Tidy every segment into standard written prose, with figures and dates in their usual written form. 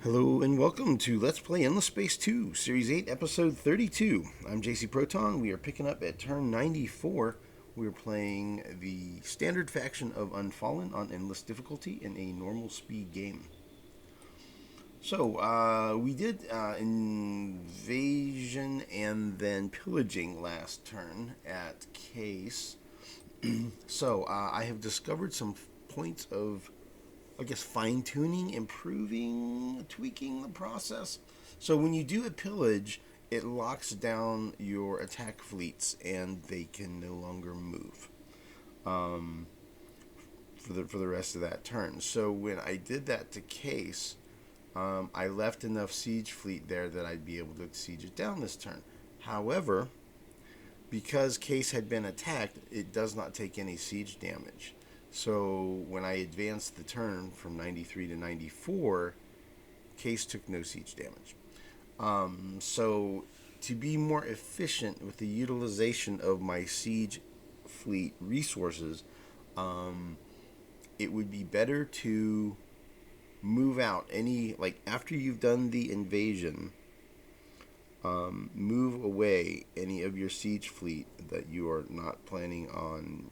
Hello and welcome to Let's Play Endless Space 2, Series 8, Episode 32. I'm JC Proton. We are picking up at turn 94. We're playing the standard faction of Unfallen on Endless difficulty in a normal speed game. So, we did invasion and then pillaging last turn at Case. So, I have discovered some points of fine-tuning, improving, tweaking the process. So when you do a pillage, it locks down your attack fleets, and they can no longer move for the rest of that turn. So when I did that to Case, I left enough siege fleet there that I'd be able to siege it down this turn. However, because Case had been attacked, it does not take any siege damage. So when I advanced the turn from 93 to 94, Case took no siege damage. So to be more efficient with the utilization of my siege fleet resources, it would be better to move out after you've done the invasion, move away any of your siege fleet that you are not planning on.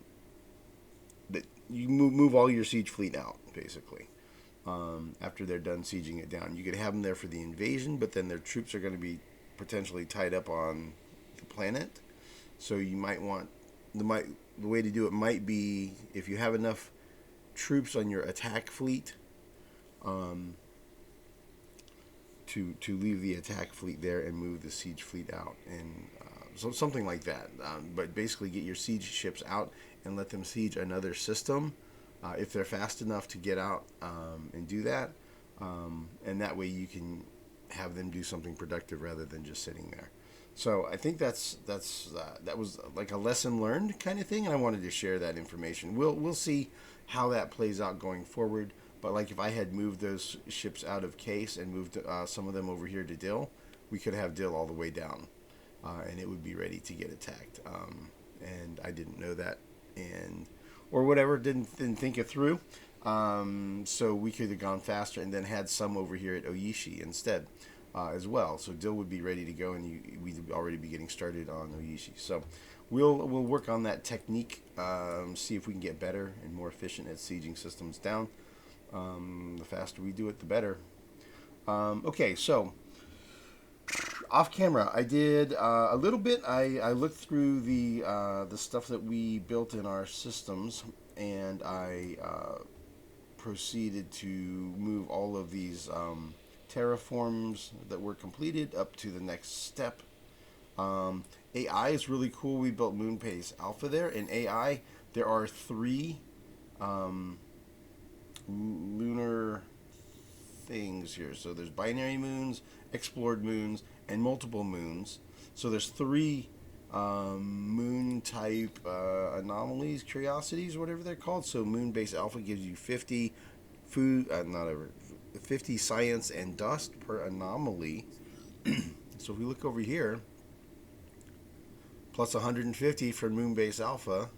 That you move all your siege fleet out, basically, after they're done sieging it down. You could have them there for the invasion, but then their troops are going to be potentially tied up on the planet. So you might want the way to do it might be, if you have enough troops on your attack fleet, to leave the attack fleet there and move the siege fleet out, and so something like that. But basically, get your siege ships out and let them siege another system if they're fast enough to get out and do that. And that way you can have them do something productive rather than just sitting there. So I think that was like a lesson learned kind of thing, and I wanted to share that information. We'll see how that plays out going forward. But like if I had moved those ships out of Case and moved some of them over here to Dill, we could have Dill all the way down, and it would be ready to get attacked. And I didn't know that, or whatever, didn't think it through. So we could have gone faster and then had some over here at Oishi instead as well. So Dill would be ready to go, and we'd already be getting started on Oishi. So we'll work on that technique, see if we can get better and more efficient at sieging systems down. The faster we do it, the better. Okay, so off camera, I did a little bit. I looked through the stuff that we built in our systems, and I proceeded to move all of these terraforms that were completed up to the next step. AI is really cool. We built Moonbase Alpha there. In AI, there are 3 lunar things here. So there's binary moons, explored moons, and multiple moons. So there's 3 moon type anomalies, curiosities, whatever they're called. So Moonbase Alpha gives you 50 50 science and dust per anomaly. So if we look over here, plus 150 for Moonbase Alpha,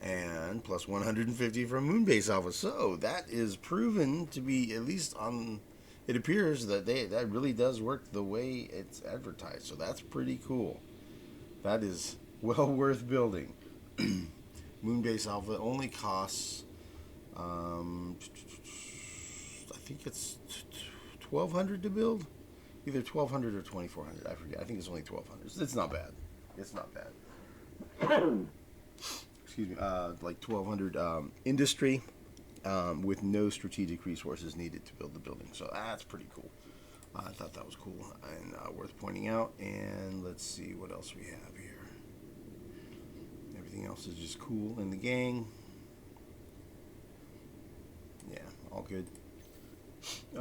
and plus 150 from Moonbase Alpha. So that is proven to be, at least on, it appears that that really does work the way it's advertised. So that's pretty cool. That is well worth building. Moonbase Alpha only costs, I think it's 1,200 to build. Either 1,200 or 2,400. I forget. I think it's only 1,200. It's not bad. It's not bad. Excuse me, like 1,200 industry with no strategic resources needed to build the building. So that's pretty cool. I thought that was cool and worth pointing out. And let's see what else we have here. Everything else is just cool in the gang. Yeah, all good.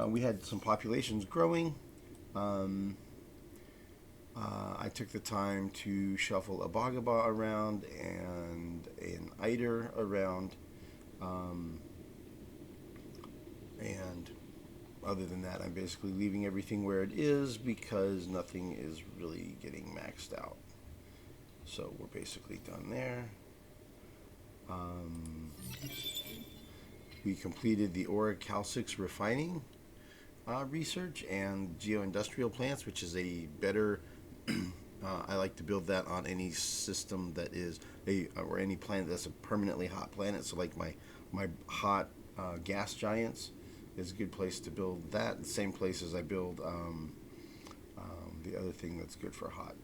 We had some populations growing. I took the time to shuffle a Bagaba around and an Eider around, and other than that, I'm basically leaving everything where it is because nothing is really getting maxed out. So we're basically done there. We completed the Aura Cal 6 refining. research and geoindustrial plants, which is a better. I like to build that on any system that is or any planet that's a permanently hot planet. So like my hot gas giants is a good place to build that. The same place as I build the other thing that's good for hot.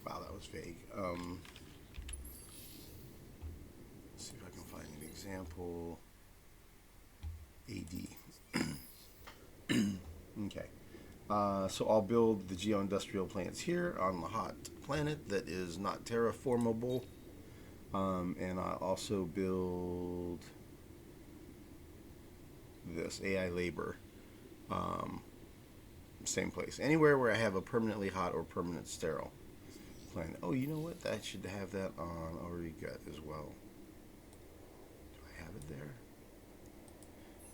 Wow, that was vague. Let's see if I can find an example. AD. Okay. So I'll build the geoindustrial plants here on the hot planet that is not terraformable. And I'll also build this AI labor. Same place. Anywhere where I have a permanently hot or permanent sterile planet. Oh, you know what? I should have that on Auriga as well. Do I have it there?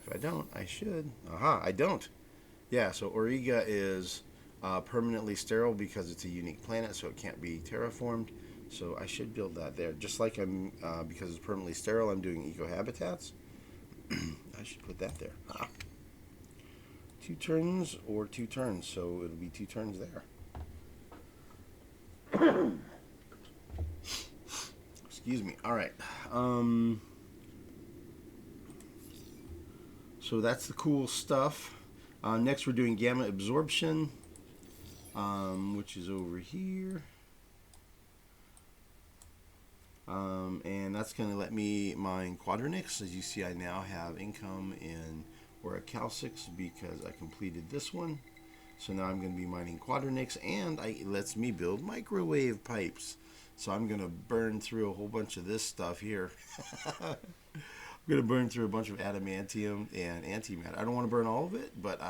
If I don't, I should. Aha, I don't. Yeah, so Auriga is permanently sterile because it's a unique planet, so it can't be terraformed. So I should build that there. Just like I'm, because it's permanently sterile, I'm doing ecohabitats. I should put that there. Ah. 2 turns or 2 turns, so it'll be 2 turns there. Excuse me. All right. So that's the cool stuff. Next, we're doing gamma absorption, which is over here. And that's going to let me mine quadronics. As you see, I now have income in orichalcics because I completed this one. So now I'm going to be mining quadronics, and it lets me build microwave pipes. So I'm going to burn through a whole bunch of this stuff here. I'm going to burn through a bunch of adamantium and antimatter. I don't want to burn all of it, but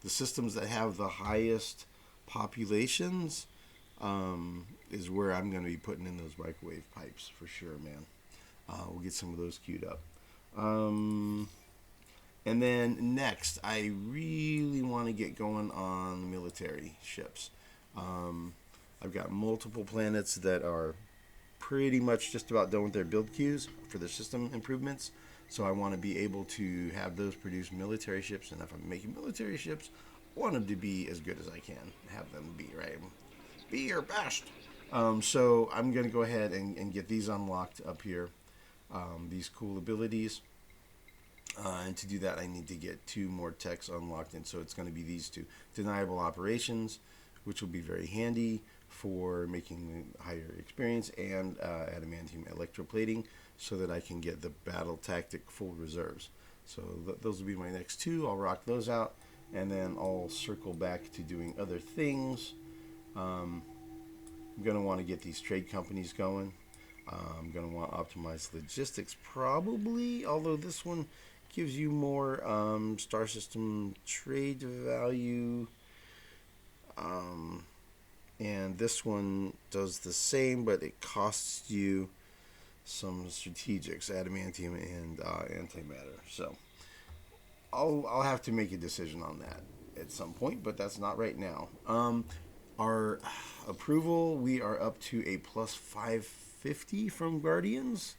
the systems that have the highest populations is where I'm going to be putting in those microwave pipes for sure, man. We'll get some of those queued up. And then next, I really want to get going on the military ships. I've got multiple planets that are pretty much just about done with their build queues for their system improvements. So I want to be able to have those produce military ships. And if I'm making military ships, I want them to be as good as I can have them be, right? Be your best. So I'm going to go ahead and get these unlocked up here. These cool abilities. And to do that, I need to get 2 more techs unlocked. And so it's going to be these 2. Deniable operations, which will be very handy for making higher experience, and adamantium electroplating, so that I can get the battle tactic full reserves. So those will be my next 2. I'll rock those out, and then I'll circle back to doing other things. I'm going to want to get these trade companies going. I'm going to want to optimize logistics probably, although this one gives you more star system trade value. And this one does the same, but it costs you some strategics, adamantium and antimatter. So I'll have to make a decision on that at some point, but that's not right now. Our approval, we are up to a plus 550 from Guardians.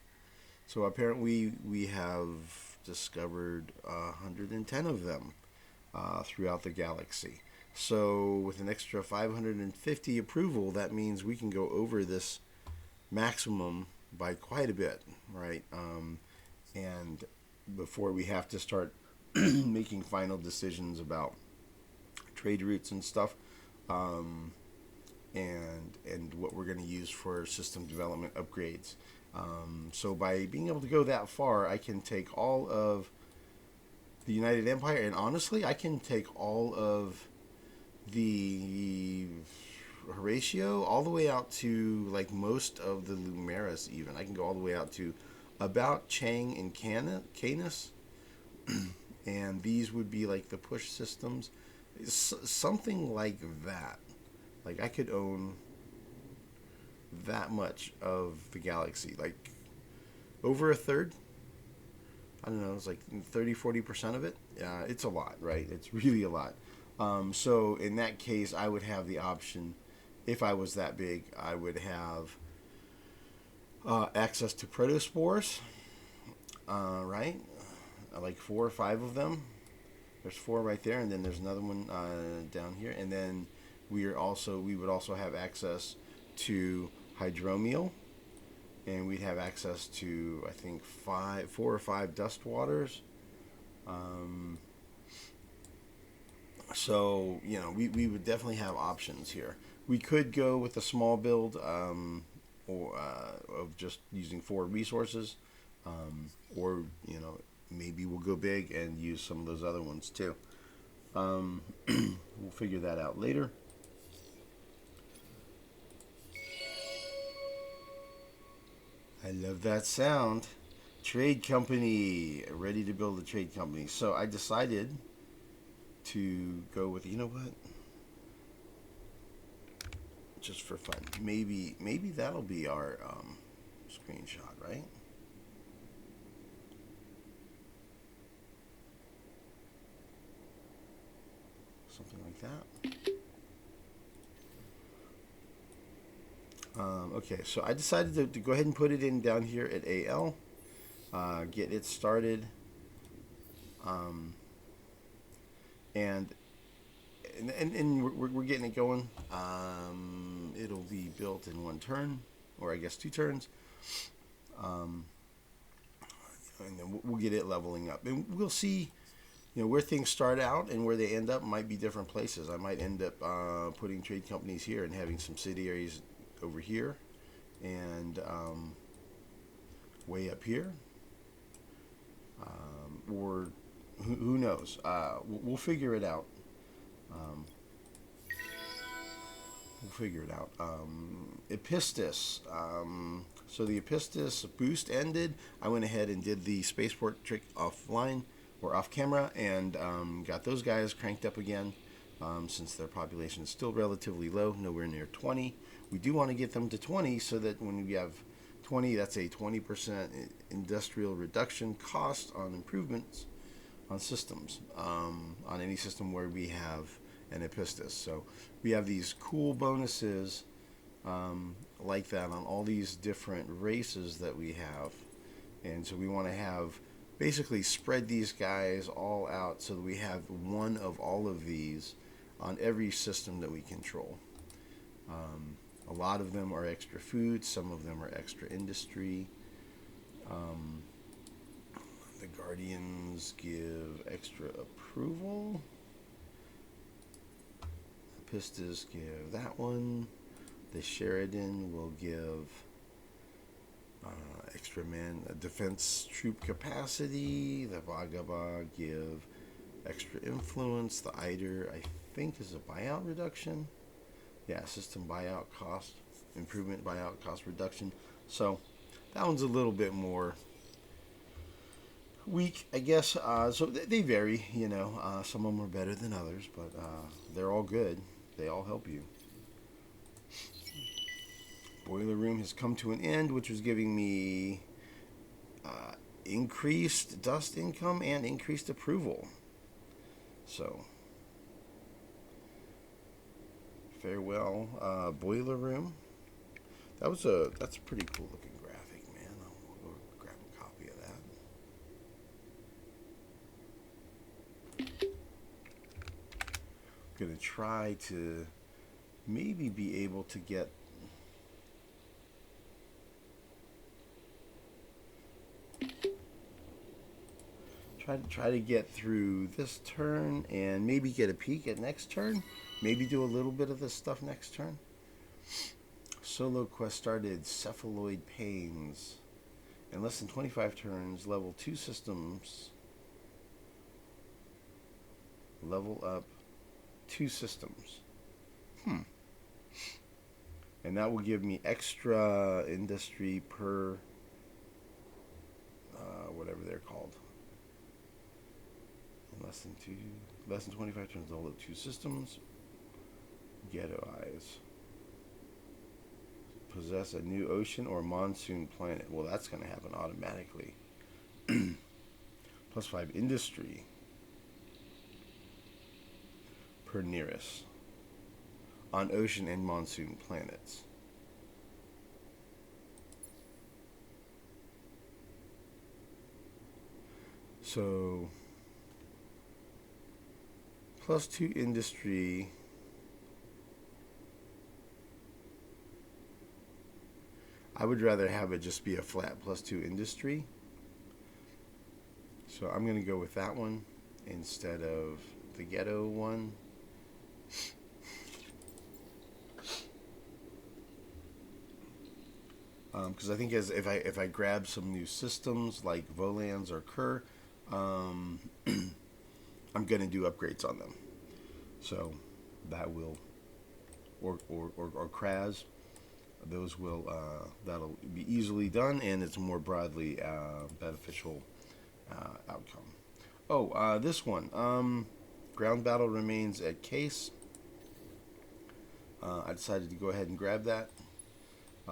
So apparently we have discovered 110 of them throughout the galaxy. So with an extra 550 approval, that means we can go over this maximum by quite a bit, right? And before we have to start making final decisions about trade routes and stuff, and what we're going to use for system development upgrades. So by being able to go that far, I can take all of the United Empire, and honestly, I can take all of the Horatio all the way out to like most of the Lumeris. Even I can go all the way out to about Chang and Canis, and these would be like the push systems, something like that. Like I could own that much of the galaxy, like over a third. I don't know, it's like 30-40% of it. It's a lot, right? It's really a lot. So in that case, I would have the option, if I was that big, I would have access to protospores, right? Like 4 or 5 of them. There's 4 right there, and then there's another one down here, and then we would also have access to hydromiel, and we'd have access to, I think, 4 or 5 dust waters. So we would definitely have options here. We could go with a small build, or of just using 4 resources, or maybe we'll go big and use some of those other ones too. We'll figure that out later. I love that sound. Trade company, ready to build a trade company. So I decided to go with, you know what? Just for fun. Maybe that'll be our screenshot, right? Something like that. Okay, so I decided to go ahead and put it in down here at AL. Get it started. And we're getting it going. It'll be built in 1 turn, or I guess 2 turns. And then we'll get it leveling up, and we'll see, where things start out and where they end up might be different places. I might end up putting trade companies here and having subsidiaries over here, and way up here, or who knows? We'll figure it out. Epistis. So the Epistis boost ended. I went ahead and did the spaceport trick offline or off camera, and got those guys cranked up again. Since their population is still relatively low, nowhere near 20. We do want to get them to 20 so that when we have 20, that's a 20% industrial reduction cost on improvements on systems, on any system where we have an Epistis. So we have these cool bonuses like that on all these different races that we have. And so we want to have basically spread these guys all out so that we have one of all of these on every system that we control. A lot of them are extra food, some of them are extra industry. The Guardians give extra approval. The Pistis give that one. The Sheridan will give extra defense troop capacity. The Vagaba give extra influence. The Eider, I think, is a buyout reduction. Yeah, system buyout cost improvement, buyout cost reduction. So that one's a little bit more weak, I guess. So they vary, some of them are better than others, but they're all good. They all help you. Boiler room has come to an end, which was giving me increased dust income and increased approval. So farewell, boiler room. That's a pretty cool looking graphic, man. I'll go grab a copy of that. I'm gonna try to maybe be able to get try to get through this turn and maybe get a peek at next turn. Maybe do a little bit of this stuff next turn. Solo quest started. Cephaloid pains. In less than 25 turns, level 2 systems. Level up 2 systems. And that will give me extra industry per whatever they're called. In less than 25 turns, level up 2 systems. Ghetto eyes. Possess a new ocean or monsoon planet. Well, that's going to happen automatically. Plus 5 industry per nearest on ocean and monsoon planets. So +2 industry. I would rather have it just be a flat +2 industry. So I'm going to go with that one instead of the ghetto one. Because I think if I grab some new systems like Volans or Kerr, I'm going to do upgrades on them. So that will, or Kraz, those will, that'll be easily done, and it's more broadly beneficial outcome. Oh, this one, ground battle remains at case. I decided to go ahead and grab that.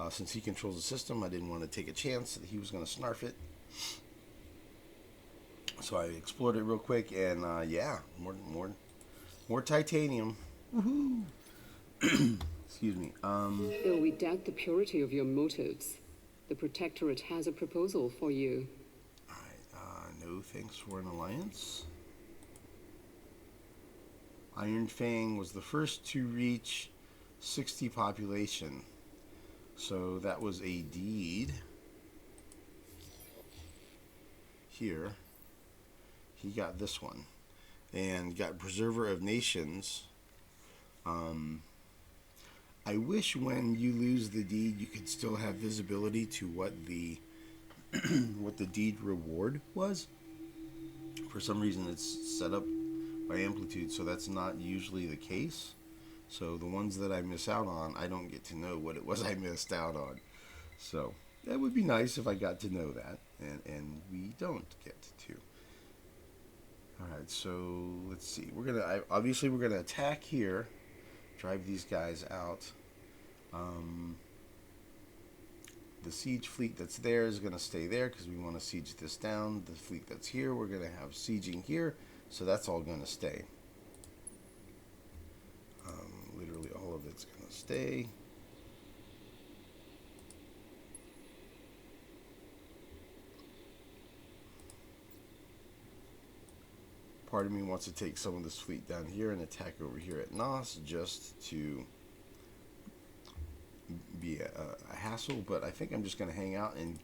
Since he controls the system, I didn't want to take a chance that he was going to snarf it. So I explored it real quick, and yeah, more titanium. Woohoo! Excuse me. Though we doubt the purity of your motives, the Protectorate has a proposal for you. Alright, no thanks for an alliance. Iron Fang was the first to reach 60 population. So that was a deed. Here. He got this one. And got Preserver of Nations. I wish when you lose the deed you could still have visibility to what the what the deed reward was. For some reason it's set up by amplitude, so that's not usually the case. So the ones that I miss out on, I don't get to know what it was I missed out on. So that would be nice if I got to know that, and we don't get to. Alright, so let's see. Obviously we're gonna attack here, drive these guys out. The siege fleet that's there is going to stay there because we want to siege this down. The fleet that's here, we're going to have sieging here, so that's all going to stay. Literally all of it's going to stay. Part of me wants to take some of this fleet down here and attack over here at Nos just to be a hassle, but I think I'm just going to hang out and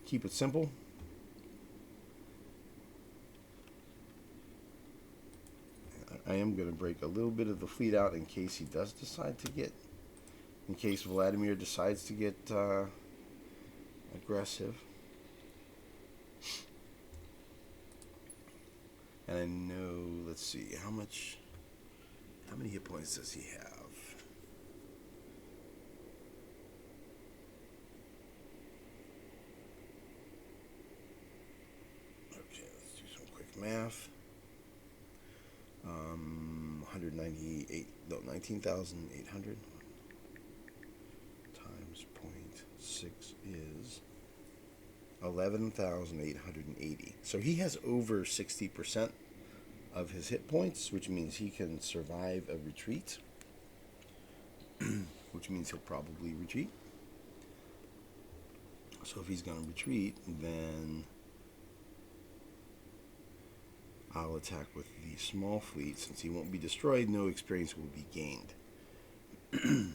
keep it simple. I am going to break a little bit of the fleet out in case he does decide to get, in case Vladimir decides to get aggressive. And I know, let's see, how many hit points does he have? Okay, let's do some quick math. 19,800 times 0.6 is 11,880. So he has over 60% of his hit points, which means he can survive a retreat, which means he'll probably retreat. So if he's going to retreat, then I'll attack with the small fleet. Since he won't be destroyed, no experience will be gained. And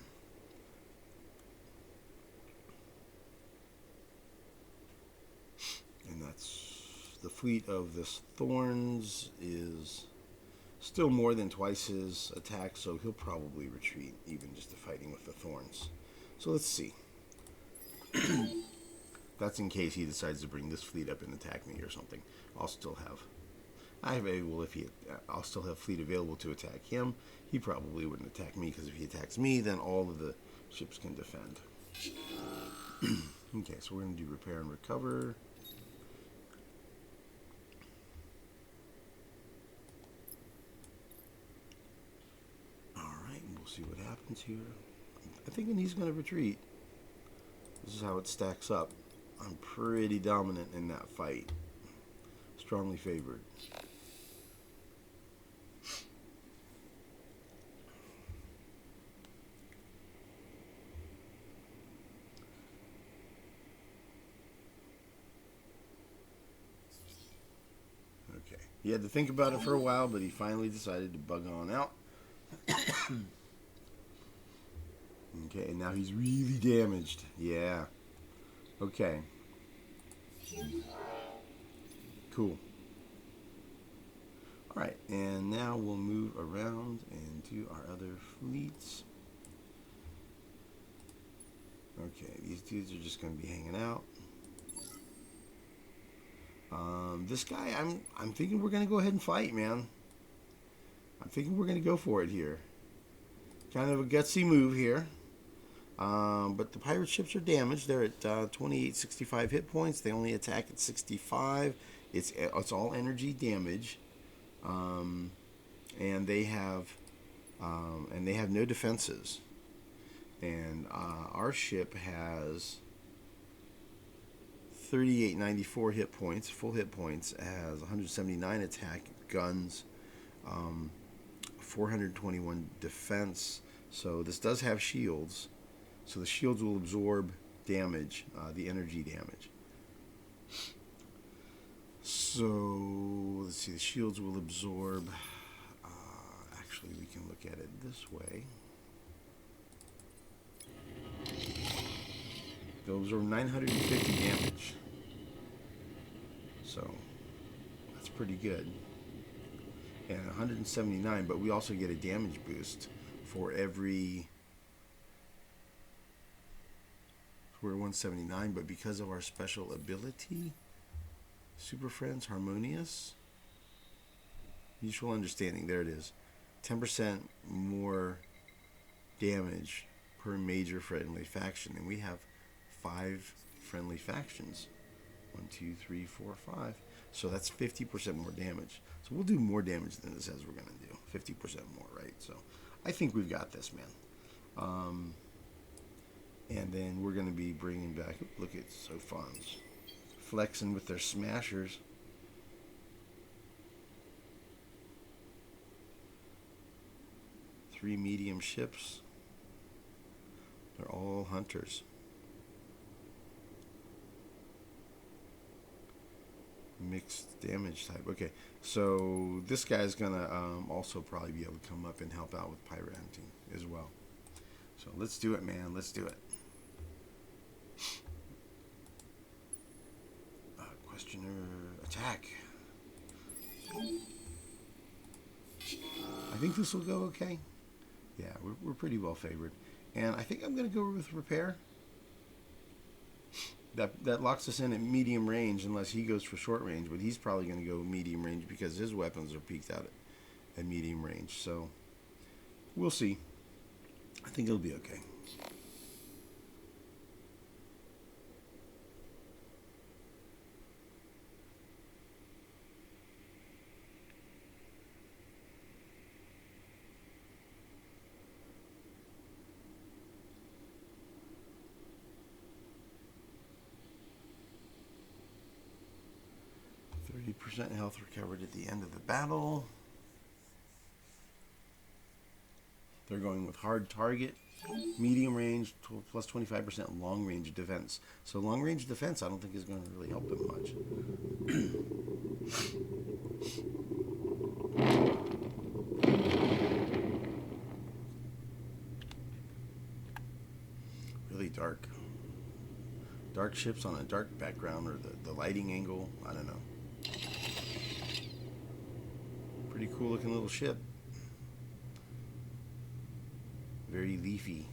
that's the fleet of this Thorns is still more than twice his attack, so he'll probably retreat, even just to fighting with the Thorns. So let's see. That's in case he decides to bring this fleet up and attack me or something. I'll still have I'll still have fleet available to attack him. He probably wouldn't attack me, because if he attacks me, then all of the ships can defend. Okay, so we're going to do repair and recover. Alright, we'll see what happens here. I'm thinking he's going to retreat. This is how it stacks up. I'm pretty dominant in that fight. Strongly favored. Okay. He had to think about it for a while, but he finally decided to bug on out. Okay, and now he's really damaged. Yeah. Okay. Cool. Alright, and now we'll move around and do our other fleets. Okay, these dudes are just going to be hanging out. This guy, I'm thinking we're going to go ahead and fight, man. I'm thinking we're going to go for it here. Kind of a gutsy move here. But the pirate ships are damaged. They're at 2865 hit points. They only attack at 65. It's all energy damage. And they have no defenses. And our ship has 3894 hit points, full hit points. Has 179 attack, guns, 421 defense. So this does have shields. So the shields will absorb damage, the energy damage. So let's see, the shields will absorb. Actually, we can look at it this way. They'll absorb 950 damage. So that's pretty good. And 179, but we also get a damage boost for every. We're 179, but because of our special ability, Super Friends Harmonious, Mutual Understanding, there it is. 10% more damage per major friendly faction, and we have 5 friendly factions. 1, 2, 3, 4, 5. So that's 50% more damage. So we'll do more damage than it says we're going to do. 50% more, right? So I think we've got this, man. And then we're going to be bringing back, look at Sophons flexing with their smashers. Three medium ships. They're all hunters. Mixed damage type. Okay, so this guy's gonna also probably be able to come up and help out with pirate hunting as well. So let's do it, man. Let's do it. Questioner attack. I think this will go okay. Yeah, we're pretty well favored. And I think I'm going to go with repair. That locks us in at medium range unless he goes for short range. But he's probably going to go medium range because his weapons are peaked out at medium range. So we'll see. I think it'll be okay. Percent health recovered at the end of the battle. They're going with hard target, medium range, plus 25% long range defense. So long range defense I don't think is going to really help them much. Really dark. Dark ships on a dark background, or the lighting angle, I don't know. Pretty cool looking little ship. Very leafy.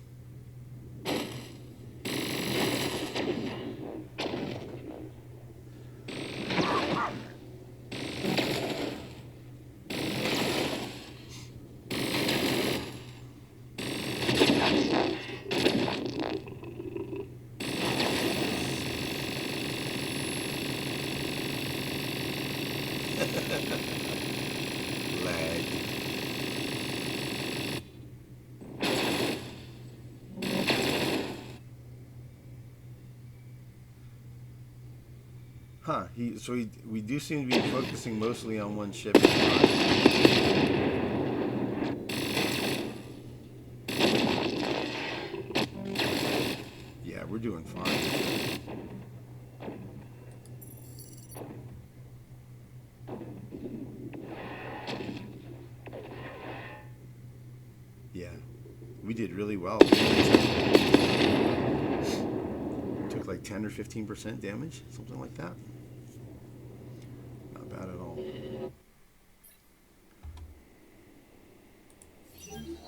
Lag. Huh, we do seem to be focusing mostly on one ship at a time. Yeah, we're doing fine. we did really well. Took like 10 or 15% damage, something like that. Not bad at all.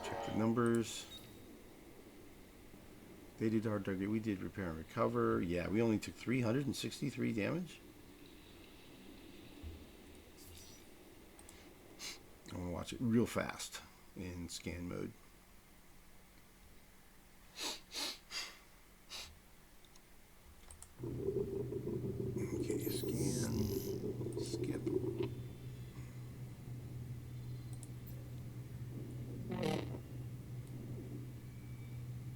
Check the numbers. They did hard target. We did repair and recover. Yeah, we only took 363 damage. I'm going to watch it real fast in scan mode. Okay, scan, skip.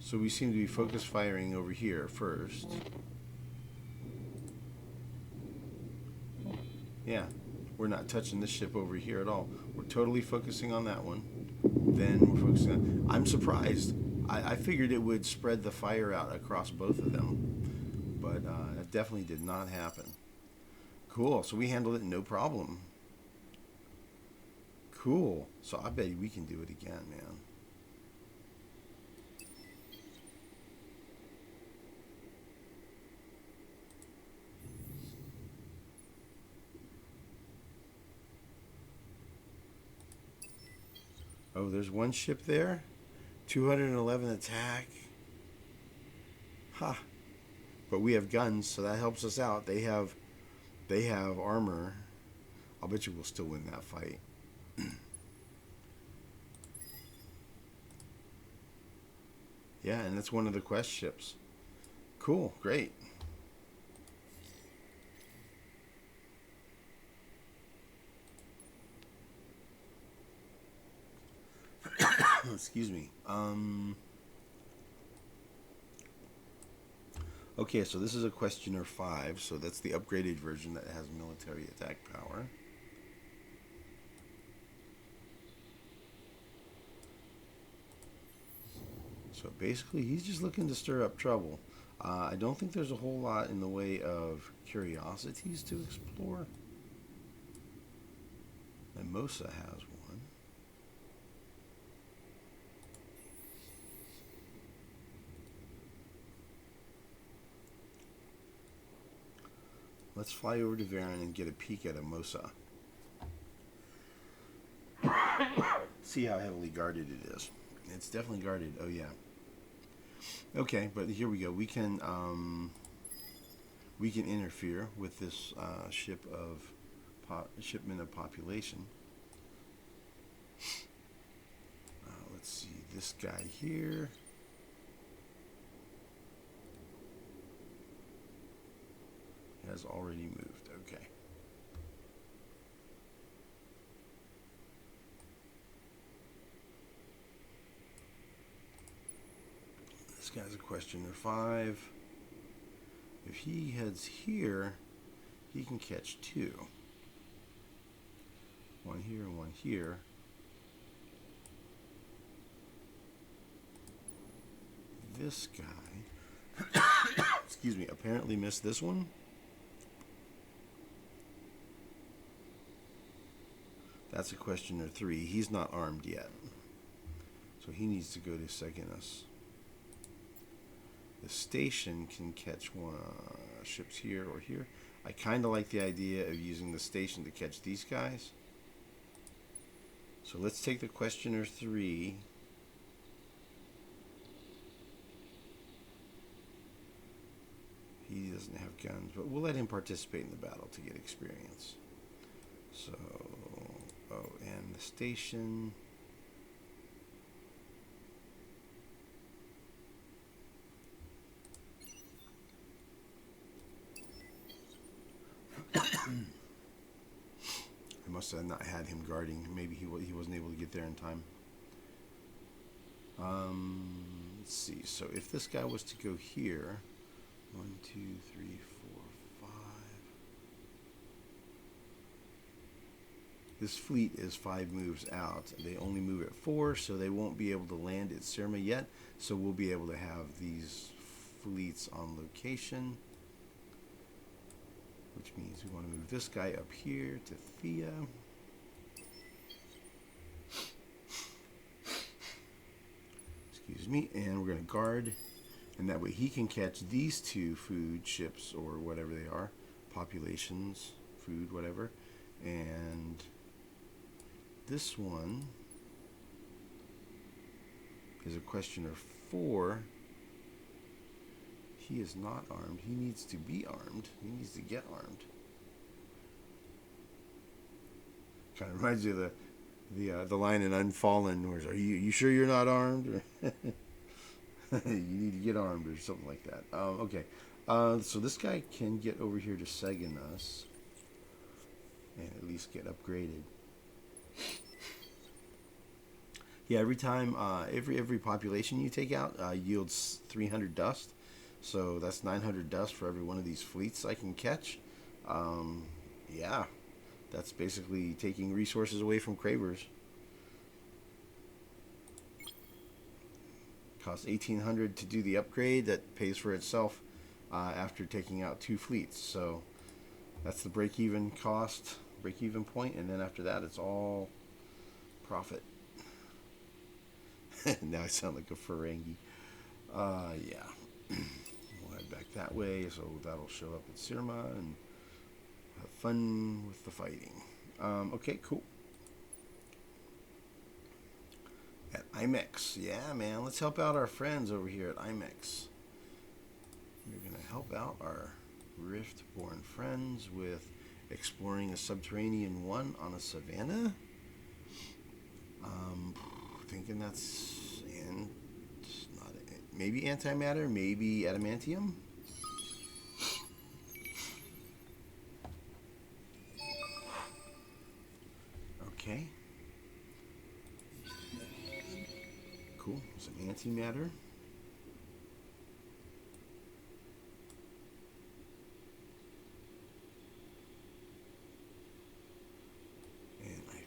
So we seem to be focus firing over here first. Yeah, we're not touching this ship over here at all. We're totally focusing on that one. Then we're focusing on... I'm surprised. I figured it would spread the fire out across both of them. But that definitely did not happen. Cool, so we handled it no problem. Cool, so I bet we can do it again, man. Oh, there's one ship there. 211 attack. Ha. Huh. But we have guns, so that helps us out. They have armor. I'll bet you we'll still win that fight. Yeah, and that's one of the quest ships. Cool, great. Excuse me. Okay, so this is a questioner 5, so that's the upgraded version that has military attack power. So basically, he's just looking to stir up trouble. I don't think there's a whole lot in the way of curiosities to explore. Mimosa has one. Let's fly over to Varen and get a peek at Mimosa. See how heavily guarded it is. It's definitely guarded. Oh yeah. Okay, but here we go. We can interfere with this shipment of population. Let's see this guy here. Has already moved. Okay. This guy's a questioner 5. If he heads here, he can catch 2. One here and one here. This guy, excuse me, apparently missed this one. That's a questioner 3. He's not armed yet. So he needs to go to second us. The station can catch one ships here or here. I kind of like the idea of using the station to catch these guys. So let's take the questioner 3. He doesn't have guns, but we'll let him participate in the battle to get experience. So, oh, and the station. I must have not had him guarding. Maybe he wasn't able to get there in time. Let's see. So if this guy was to go here, 1, 2, 3, 4, 5. This fleet is 5 moves out. They only move at 4, so they won't be able to land at Sirma yet. So we'll be able to have these fleets on location. Which means we want to move this guy up here to Thea. Excuse excuse me, and we're going to guard, and that way he can catch these two food ships or whatever they are, populations, food, whatever, and this one is a questioner 4. He is not armed. He needs to be armed. He needs to get armed. Kind of reminds you of the line in Unfallen, where you sure you're not armed? You need to get armed or something like that. Okay. So this guy can get over here to Segan us and at least get upgraded. Yeah, every time, every population you take out yields 300 dust. So that's 900 dust for every one of these fleets I can catch. Yeah, that's basically taking resources away from cravers. Costs 1,800 to do the upgrade. That pays for itself after taking out 2 fleets. So that's the break-even cost, break-even point, and then after that, it's all profit. Now I sound like a Ferengi. Yeah. We'll head back that way, so that'll show up at Sirma and have fun with the fighting. Okay, cool. At IMEX. Yeah, man, let's help out our friends over here at IMEX. We're going to help out our Rift-born friends with exploring a subterranean one on a savannah. Thinking that's maybe antimatter, maybe adamantium. Okay. Cool. Some antimatter. And I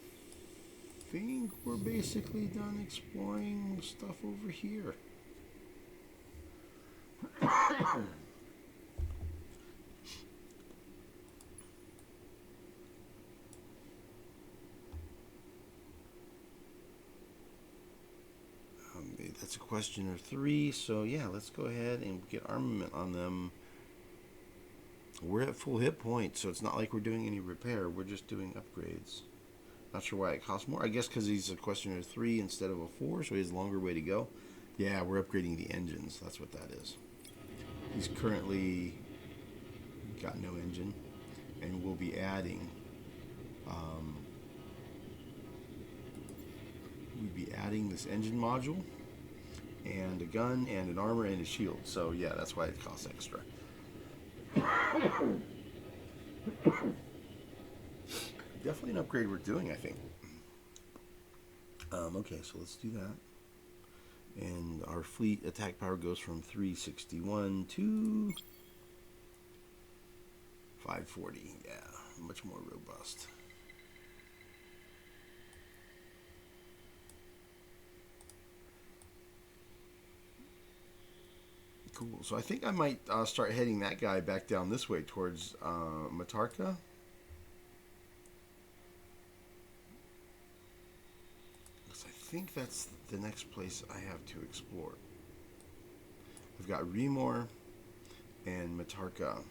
think we're basically done exploring stuff over here. That's a questioner 3, so yeah, let's go ahead and get armament on them. We're at full hit points, so it's not like we're doing any repair, we're just doing upgrades. Not sure why it costs more. I guess because he's a questioner 3 instead of a 4, so he has a longer way to go. Yeah, we're upgrading the engines, that's what that is. He's currently got no engine, and we'll be adding this engine module and a gun and an armor and a shield. So yeah, that's why it costs extra. Definitely an upgrade worth doing, I think. Okay, so let's do that. And our fleet attack power goes from 361 to 540. Yeah, much more robust. Cool. So I think I might start heading that guy back down this way towards Matarka. Because I think that's the next place I have to explore. I've got Remor and Matarka.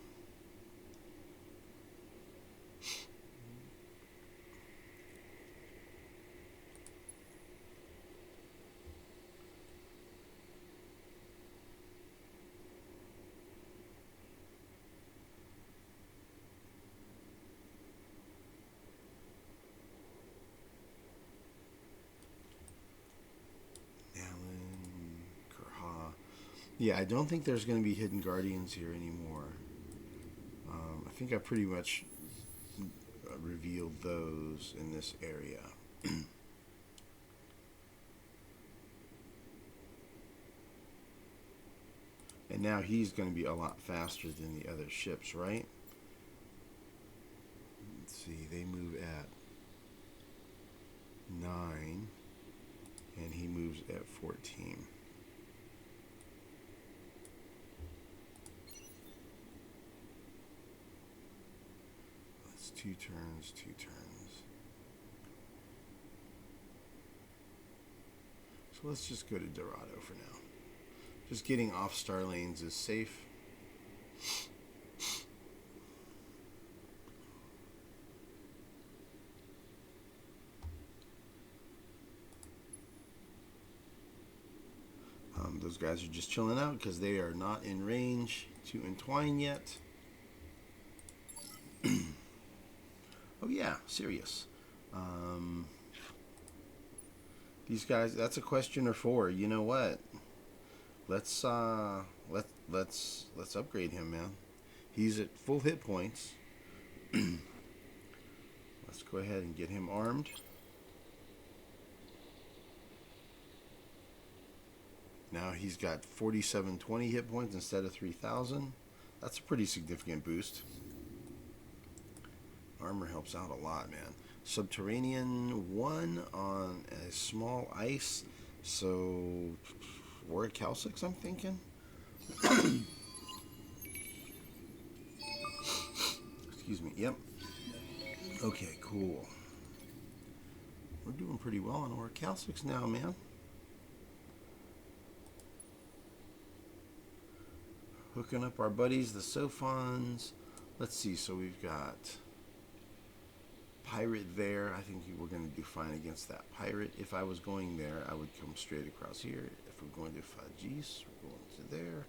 Yeah, I don't think there's going to be hidden guardians here anymore. I think I pretty much revealed those in this area. And now he's going to be a lot faster than the other ships, right? Let's see, they move at 9, and he moves at 14. That's 2 turns, 2 turns. So let's just go to Dorado for now. Just getting off star lanes is safe. Those guys are just chilling out because they are not in range to entwine yet. Oh yeah, serious. These guys, that's a question or four. You know what? Let's upgrade him, man. He's at full hit points. Let's go ahead and get him armed. Now he's got 4720 hit points instead of 3000. That's a pretty significant boost. Armor helps out a lot, man. Subterranean 1 on a small ice. So, Warwick Calcix, I'm thinking. Excuse me. Yep. Okay, cool. We're doing pretty well on Warwick Calcix now, man. Hooking up our buddies, the Sophons. Let's see, so we've got Pirate there. I think we're going to do fine against that Pirate. If I was going there, I would come straight across here. If we're going to Fajis, we're going to there.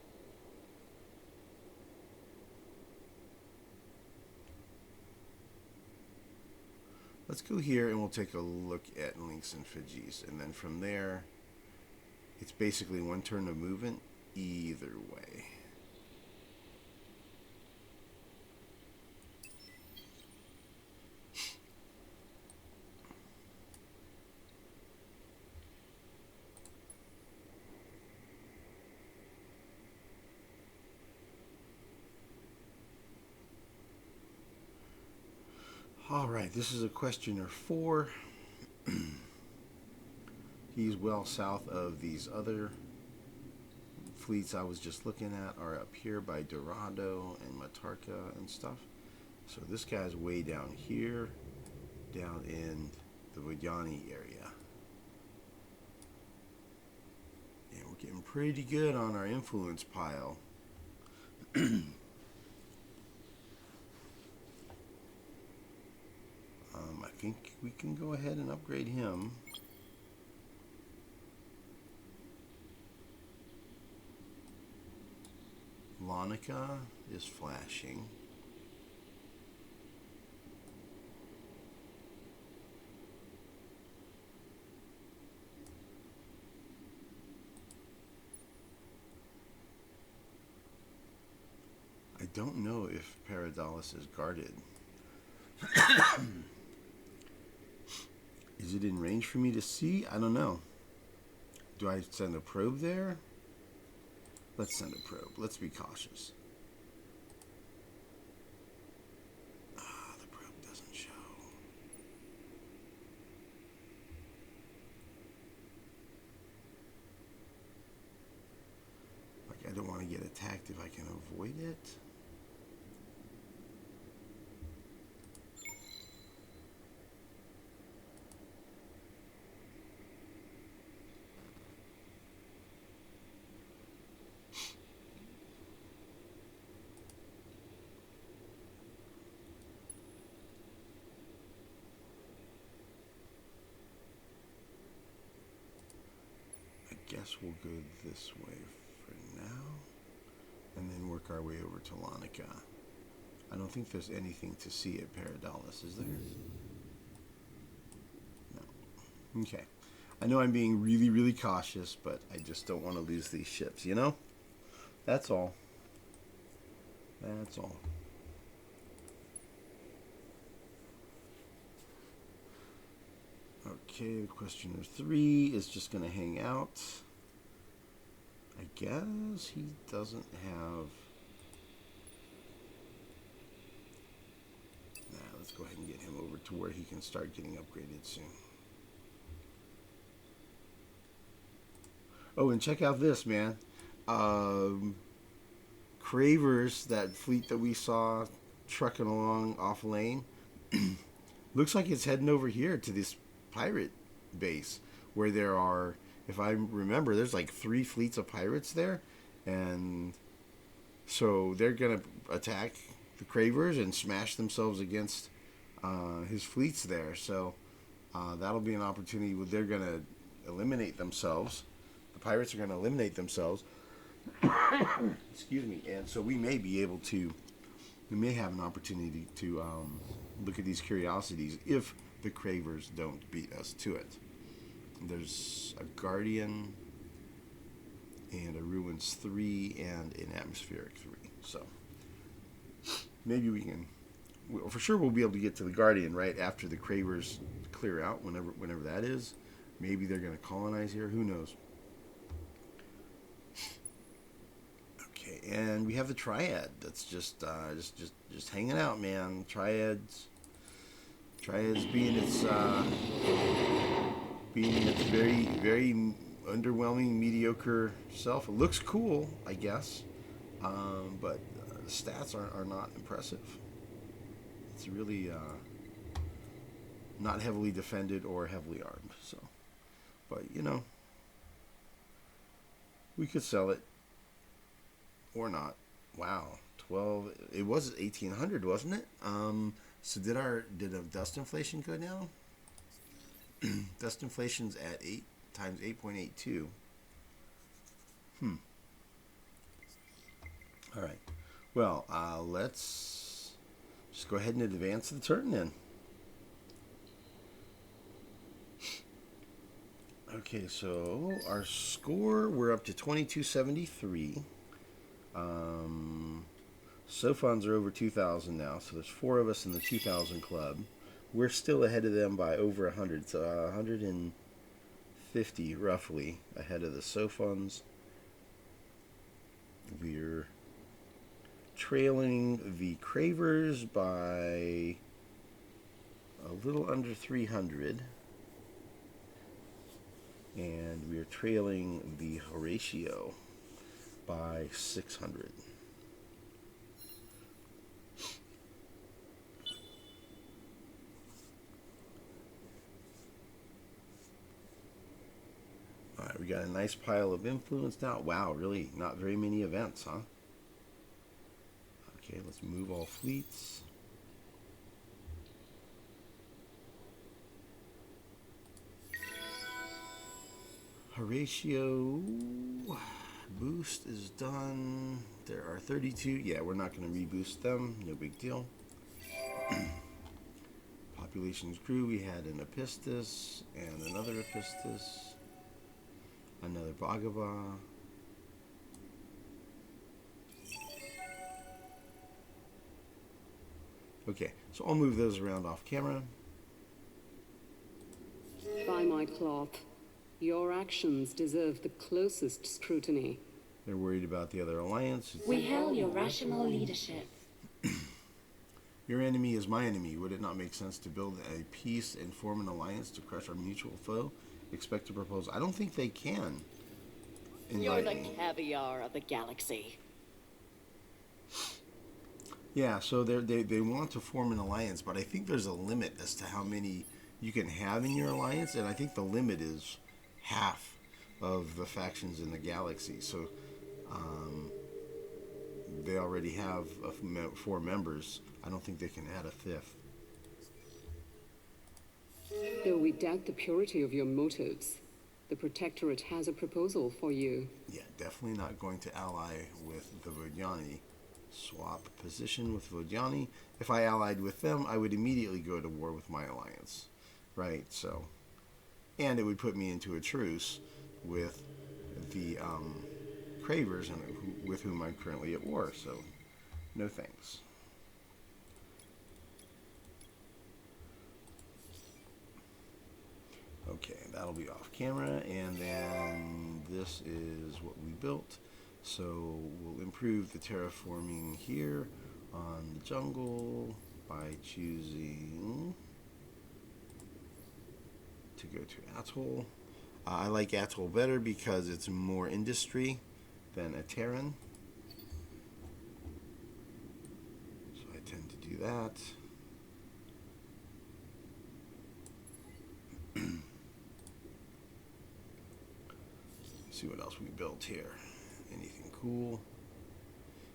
Let's go here and we'll take a look at Lynx and Fajis. And then from there, it's basically one turn of movement either way. All right, this is a questioner 4. He's well south of these other fleets I was just looking at are up here by Dorado and Matarka and stuff. So this guy's way down here, down in the Vajani area. And we're getting pretty good on our influence pile. I think we can go ahead and upgrade him. Lonica is flashing. I don't know if Paradalis is guarded. Is it in range for me to see? I don't know. Do I send a probe there? Let's send a probe. Let's be cautious. The probe doesn't show. Like, I don't want to get attacked if I can avoid it. Guess we'll go this way for now and then work our way over to Lonica. I don't think there's anything to see at Paradalis, is there? No. Okay. I know I'm being really, really cautious, but I just don't want to lose these ships, you know? That's all. That's all. Okay, questioner 3 is just going to hang out. I guess he doesn't have... Nah, let's go ahead and get him over to where he can start getting upgraded soon. Oh, and check out this, man. Cravers, that fleet that we saw trucking along off lane, looks like it's heading over here to this pirate base where there are if I remember, there's like 3 fleets of pirates there, and so they're gonna attack the Cravers and smash themselves against his fleets there. So that'll be an opportunity where they're gonna eliminate themselves. The pirates are gonna eliminate themselves. Excuse me. And so we may be able to. We may have an opportunity to look at these curiosities if the Cravers don't beat us to it. There's a Guardian and a Ruins 3 and an Atmospheric 3. So maybe we can. Well, for sure, we'll be able to get to the Guardian right after the Cravers clear out, whenever that is. Maybe they're going to colonize here. Who knows? Okay, and we have the Triad. That's just hanging out, man. Triads being its very very underwhelming, mediocre self. It looks cool, I guess, but the stats are not impressive. It's really not heavily defended or heavily armed. So, but we could sell it or not. Wow, 12. It was 1800, wasn't it? So did a dust inflation go down? Dust inflation's at 8 times 8.82. All right. Well, let's just go ahead and advance the turn then. Okay, so our score, we're up to 2273. SoFons are over 2,000 now, so there's 4 of us in the 2,000 club. We're still ahead of them by over 100, so 150 roughly ahead of the SoFons. We're trailing the Cravers by a little under 300. And we are trailing the Horatio by 600. All right, we got a nice pile of influence now. Wow, really not very many events, huh? Okay, let's move all fleets. Horatio boost is done. There are 32. Yeah, we're not going to reboost them. No big deal. Populations grew. We had an Epistis and another Epistis. Another Bhagava. Okay, so I'll move those around off camera. By my cloth, your actions deserve the closest scrutiny. They're worried about the other alliance. We hail your rational leadership. Your enemy is my enemy. Would it not make sense to build a peace and form an alliance to crush our mutual foe? Expect to propose. I don't think they can. You're the caviar of the galaxy. Yeah, so they want to form an alliance, but I think there's a limit as to how many you can have in your alliance, and I think the limit is half of the factions in the galaxy. So they already have 4 members. I don't think they can add a 5th. Though we doubt the purity of your motives, the Protectorate has a proposal for you. Yeah, definitely not going to ally with the Vodiani. Swap position with Vodiani. If I allied with them, I would immediately go to war with my alliance. Right, so. And it would put me into a truce with the Cravers, and with whom I'm currently at war, so no thanks. Okay, that'll be off camera, and then this is what we built. So we'll improve the terraforming here on the jungle by choosing to go to Atoll. I like Atoll better because it's more industry than a Terran. So I tend to do that. see what else we built here. Anything cool?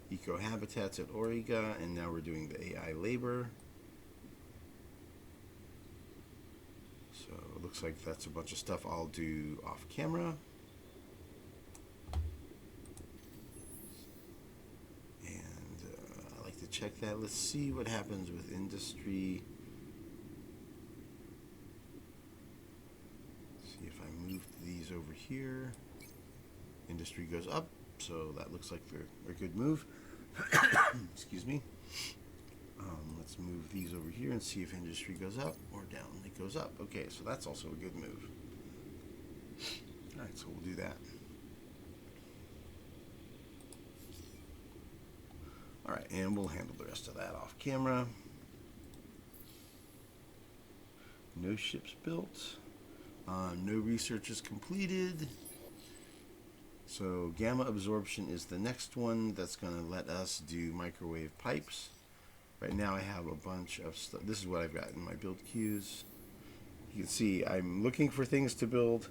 Eco habitats at Origa, and now we're doing the AI labor. So it looks like that's a bunch of stuff I'll do off camera. And I like to check that. Let's see what happens with industry. See if I move these over here. Industry goes up, so that looks like they're a good move. Excuse me. Let's move these over here and see if industry goes up or down. It goes up. Okay, so that's also a good move. All right, so we'll do that. All right, and we'll handle the rest of that off camera. No ships built. No research is completed. So gamma absorption is the next one that's going to let us do microwave pipes. Right now I have a bunch of stuff. This is what I've got in my build queues. You can see I'm looking for things to build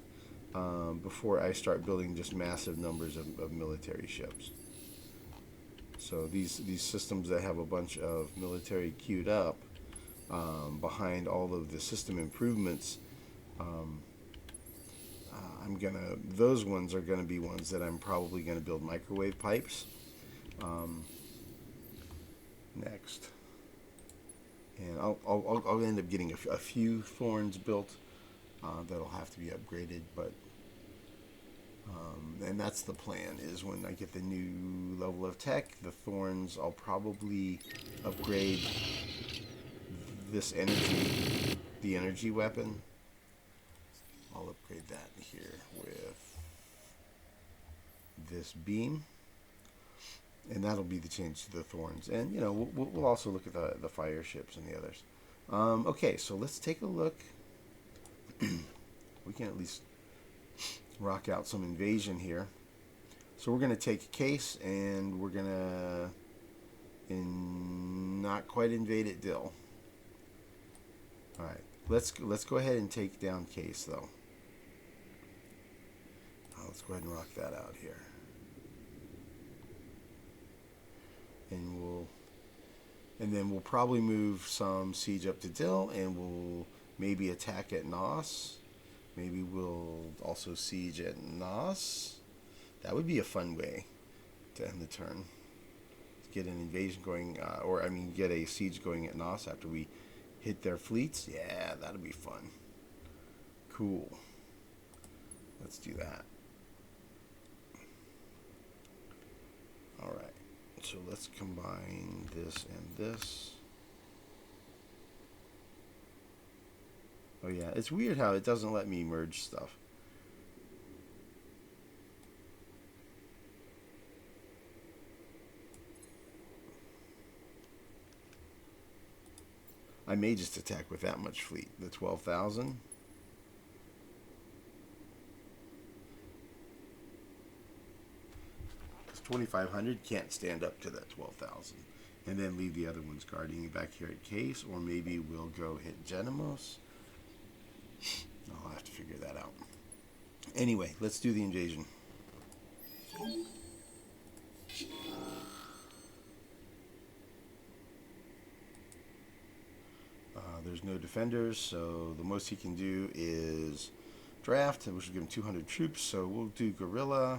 before I start building just massive numbers of military ships. So these systems that have a bunch of military queued up behind all of the system improvements, those ones are gonna be ones that I'm probably gonna build microwave pipes next, and I'll end up getting a few thorns built that'll have to be upgraded, but and that's the plan, is when I get the new level of tech, the thorns, I'll probably upgrade this energy, the energy weapon. I'll upgrade that here with this beam, and that'll be the change to the thorns. And you know, we'll also look at the fire ships and the others. Okay, so let's take a look. We can at least rock out some invasion here. So we're going to take case, and we're going to not quite invade at Dill. All right, let's go ahead and take down case though. Let's go ahead and rock that out here. And then we'll probably move some siege up to Dill, and we'll maybe attack at Nos. Maybe we'll also siege at Nos. That would be a fun way to end the turn. Get an invasion going, get a siege going at Nos after we hit their fleets. Yeah, that'll be fun. Cool. Let's do that. Alright, so let's combine this and this. Oh yeah, it's weird how it doesn't let me merge stuff. I may just attack with that much fleet, the 12,000. Because 2,500 can't stand up to that 12,000. And then leave the other ones guarding back here at Case, or maybe we'll go hit Genemos. I'll have to figure that out. Anyway, let's do the invasion. There's no defenders, so the most he can do is draft, which will give him 200 troops. So we'll do guerrilla.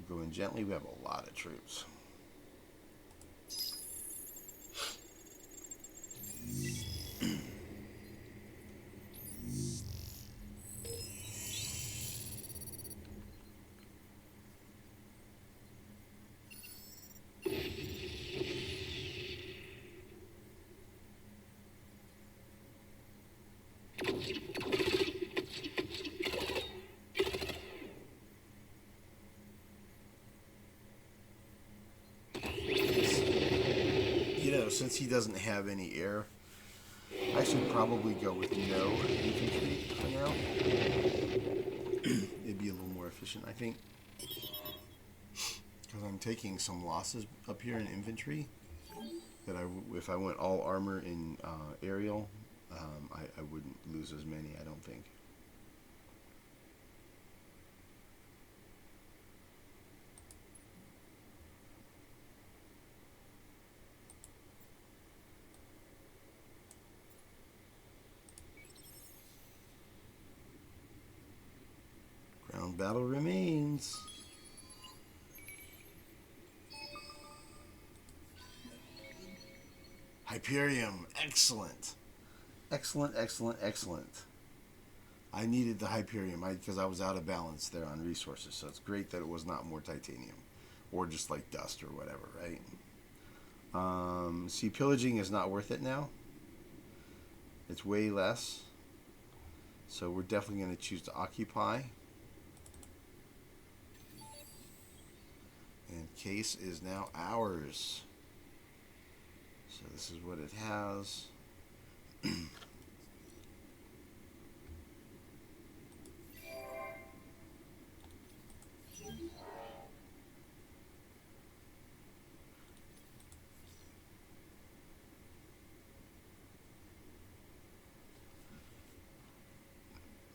We'll go in gently. We have a lot of troops. Since he doesn't have any air, I should probably go with no infantry for now. It'd be a little more efficient, I think, because I'm taking some losses up here in infantry. That if I went all armor in aerial, I wouldn't lose as many, I don't think. battle remains. Hyperium, excellent. Excellent, excellent, excellent. I needed the Hyperium because I was out of balance there on resources, so it's great that it was not more titanium. Or just like dust or whatever, right? See, pillaging is not worth it now. It's way less. So we're definitely going to choose to occupy. And case is now ours. So this is what it has.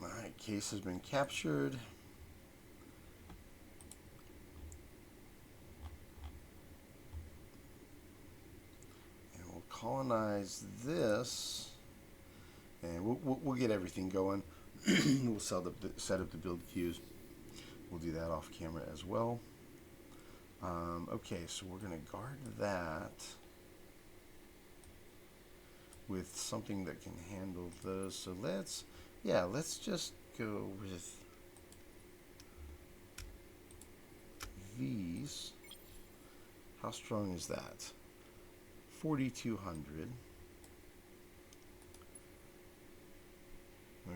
Alright, case has been captured. And we'll colonize this. And we'll get everything going. We'll set up the build queues. We'll do that off camera as well. Okay, so we're going to guard that with something that can handle those. So let's just go with these. How strong is that? 4,200.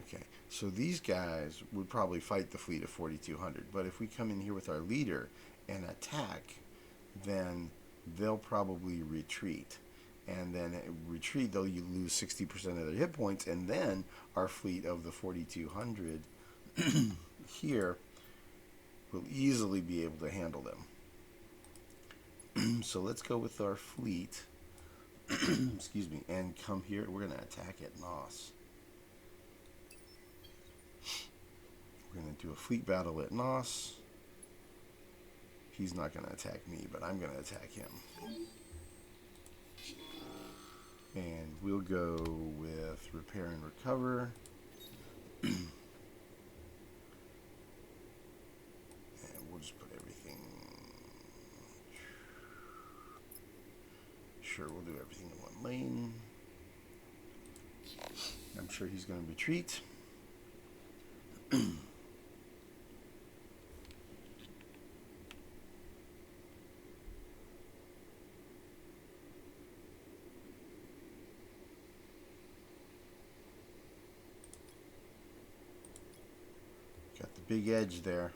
Okay, so these guys would probably fight the fleet of 4,200, but if we come in here with our leader and attack, then they'll probably retreat. And then retreat, they'll lose 60% of their hit points, and then our fleet of the 4,200 here will easily be able to handle them. So let's go with our fleet, excuse me, and come here. We're going to attack at Nos. We're going to do a fleet battle at Nos. He's not going to attack me, but I'm going to attack him. And we'll go with repair and recover. And we'll just put everything... Sure, we'll do everything in one lane. I'm sure he's going to retreat. Got the big edge there.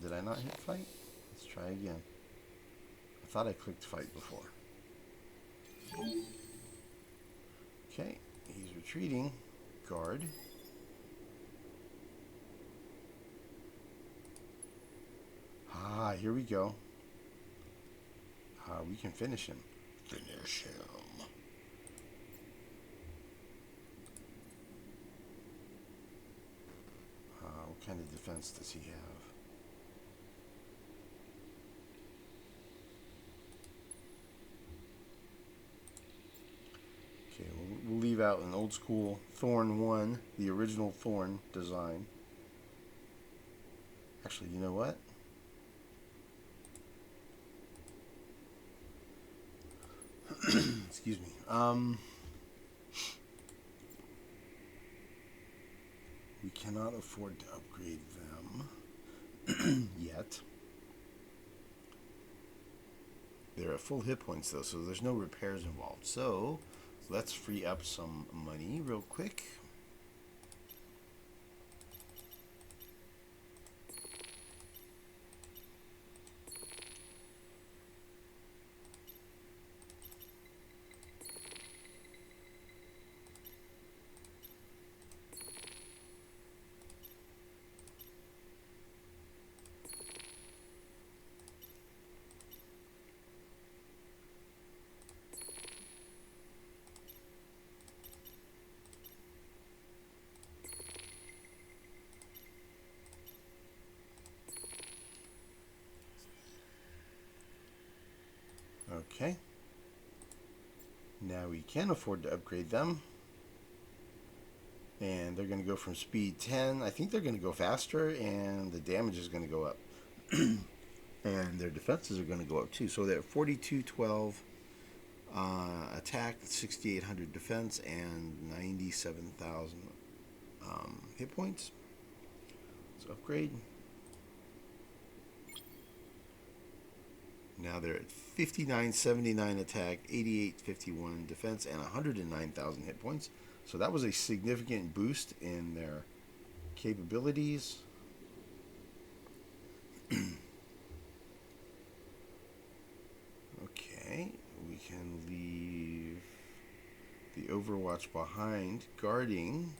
Did I not hit fight? Let's try again. I thought I clicked fight before. Okay, he's retreating. Guard. Ah, here we go. We can finish him. Finish him. What kind of defense does he have? Okay, we'll leave out an old school Thorn 1, the original Thorn design. Actually, you know what? Excuse me. We cannot afford to upgrade them yet. They're at full hit points though, so there's no repairs involved. So let's free up some money real quick. Okay. Now we can afford to upgrade them. And they're going to go from speed 10. I think they're going to go faster, and the damage is going to go up. And their defenses are going to go up too. So they're 4212 attack, 6800 defense, and 97,000 hit points. Let's upgrade. Now they're at 5979 attack, 8851 defense, and 109,000 hit points. So that was a significant boost in their capabilities. Okay, we can leave the Overwatch behind, guarding.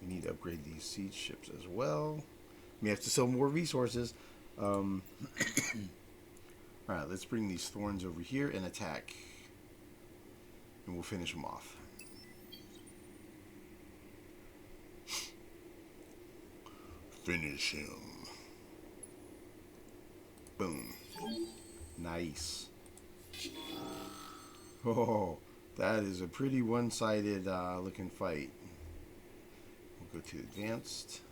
We need to upgrade these siege ships as well. We have to sell more resources. Alright, let's bring these thorns over here and attack. And we'll finish them off. Finish him. Boom. Nice. Oh, that is a pretty one-sided looking fight. We'll go to advanced.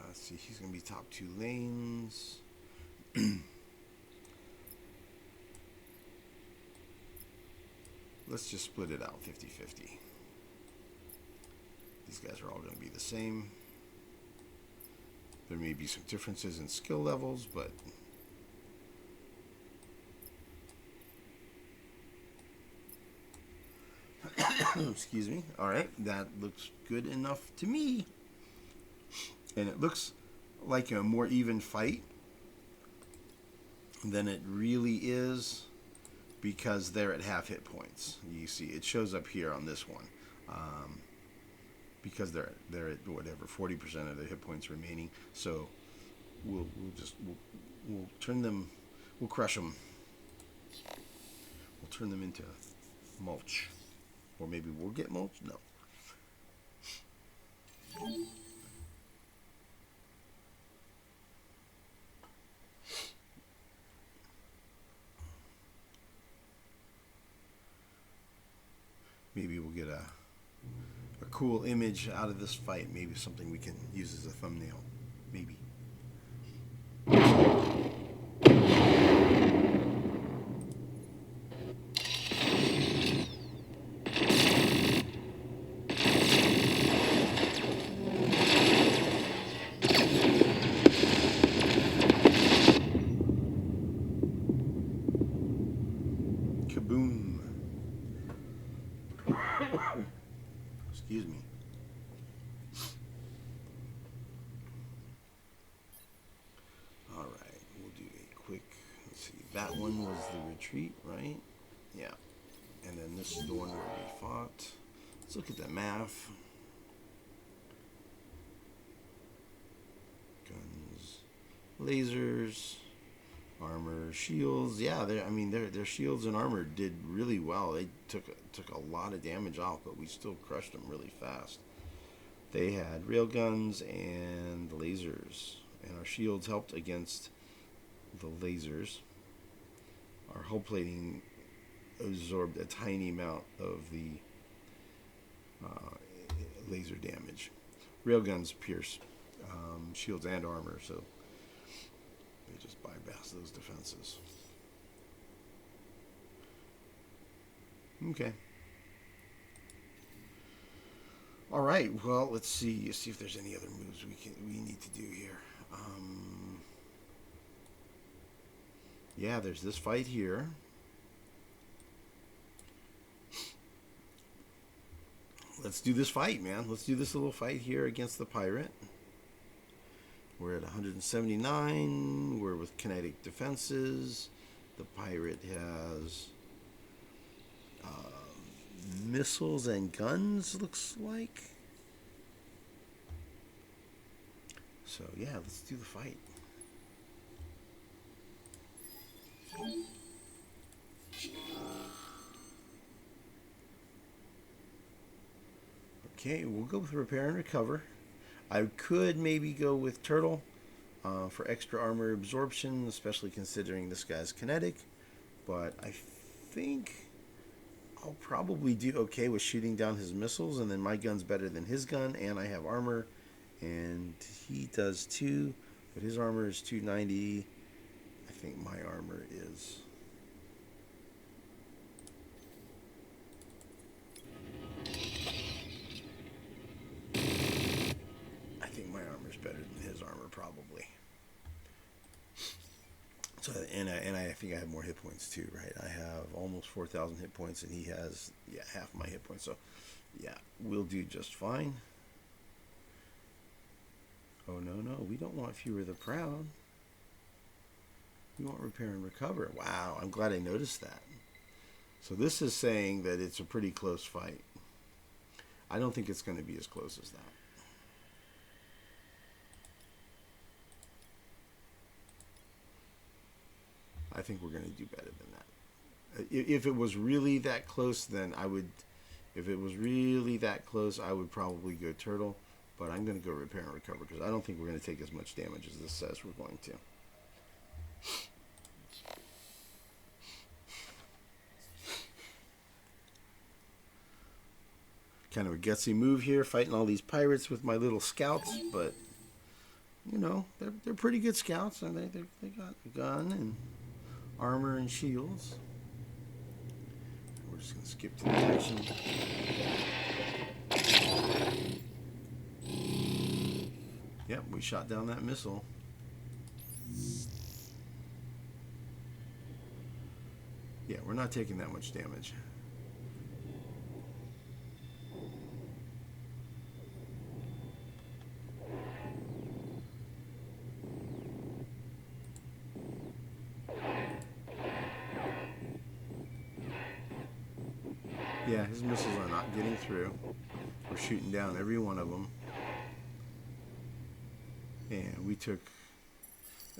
Let's see, he's going to be top 2 lanes. Let's just split it out 50-50. These guys are all going to be the same. There may be some differences in skill levels, but excuse me. All right, that looks good enough to me. And it looks like a more even fight than it really is, because they're at half hit points. You see, it shows up here on this one, because they're at whatever 40% of the hit points remaining. So we'll turn them, we'll crush them. We'll turn them into mulch, or maybe we'll get mulch. No. Maybe we'll get a cool image out of this fight. Maybe something we can use as a thumbnail. Maybe. Kaboom. Excuse me. All right, we'll do a quick, let's see, that one was the retreat, right? Yeah. And then this is the one where we fought. Let's look at the math. Guns, lasers, armor, shields. Yeah, their shields and armor did really well. They took a lot of damage off, but we still crushed them really fast. They had railguns and lasers, and our shields helped against the lasers. Our hull plating absorbed a tiny amount of the laser damage. Railguns pierce shields and armor, so they just bypass those defenses. Okay. All right. Well, let's see if there's any other moves we need to do here. Yeah, there's this fight here. Let's do this fight, man. Let's do this little fight here against the pirate. We're at 179. We're with kinetic defenses. The pirate has missiles and guns, looks like. So, yeah, let's do the fight. Okay, we'll go with repair and recover. I could maybe go with turtle, for extra armor absorption, especially considering this guy's kinetic. But I think I'll probably do okay with shooting down his missiles, and then my gun's better than his gun, and I have armor, and he does too, but his armor is 290. I think my armor is... I think my armor is better than his armor, probably. So, and I think I have more hit points too, right? I have almost 4,000 hit points, and he has, yeah, half my hit points. So, yeah, we'll do just fine. Oh, no, we don't want Fewer the Proud. We want Repair and Recover. Wow, I'm glad I noticed that. So this is saying that it's a pretty close fight. I don't think it's going to be as close as that. I think we're going to do better than that. If it was really that close, then I would... If it was really that close, I would probably go Turtle. But I'm going to go Repair and Recover because I don't think we're going to take as much damage as this says we're going to. Kind of a gutsy move here, fighting all these pirates with my little scouts, but you know, they're pretty good scouts, and they got a gun and armor and shields. We're just going to skip to the action. Yep, we shot down that missile. Yeah, we're not taking that much damage. Yeah, his missiles are not getting through. We're shooting down every one of them. And we took,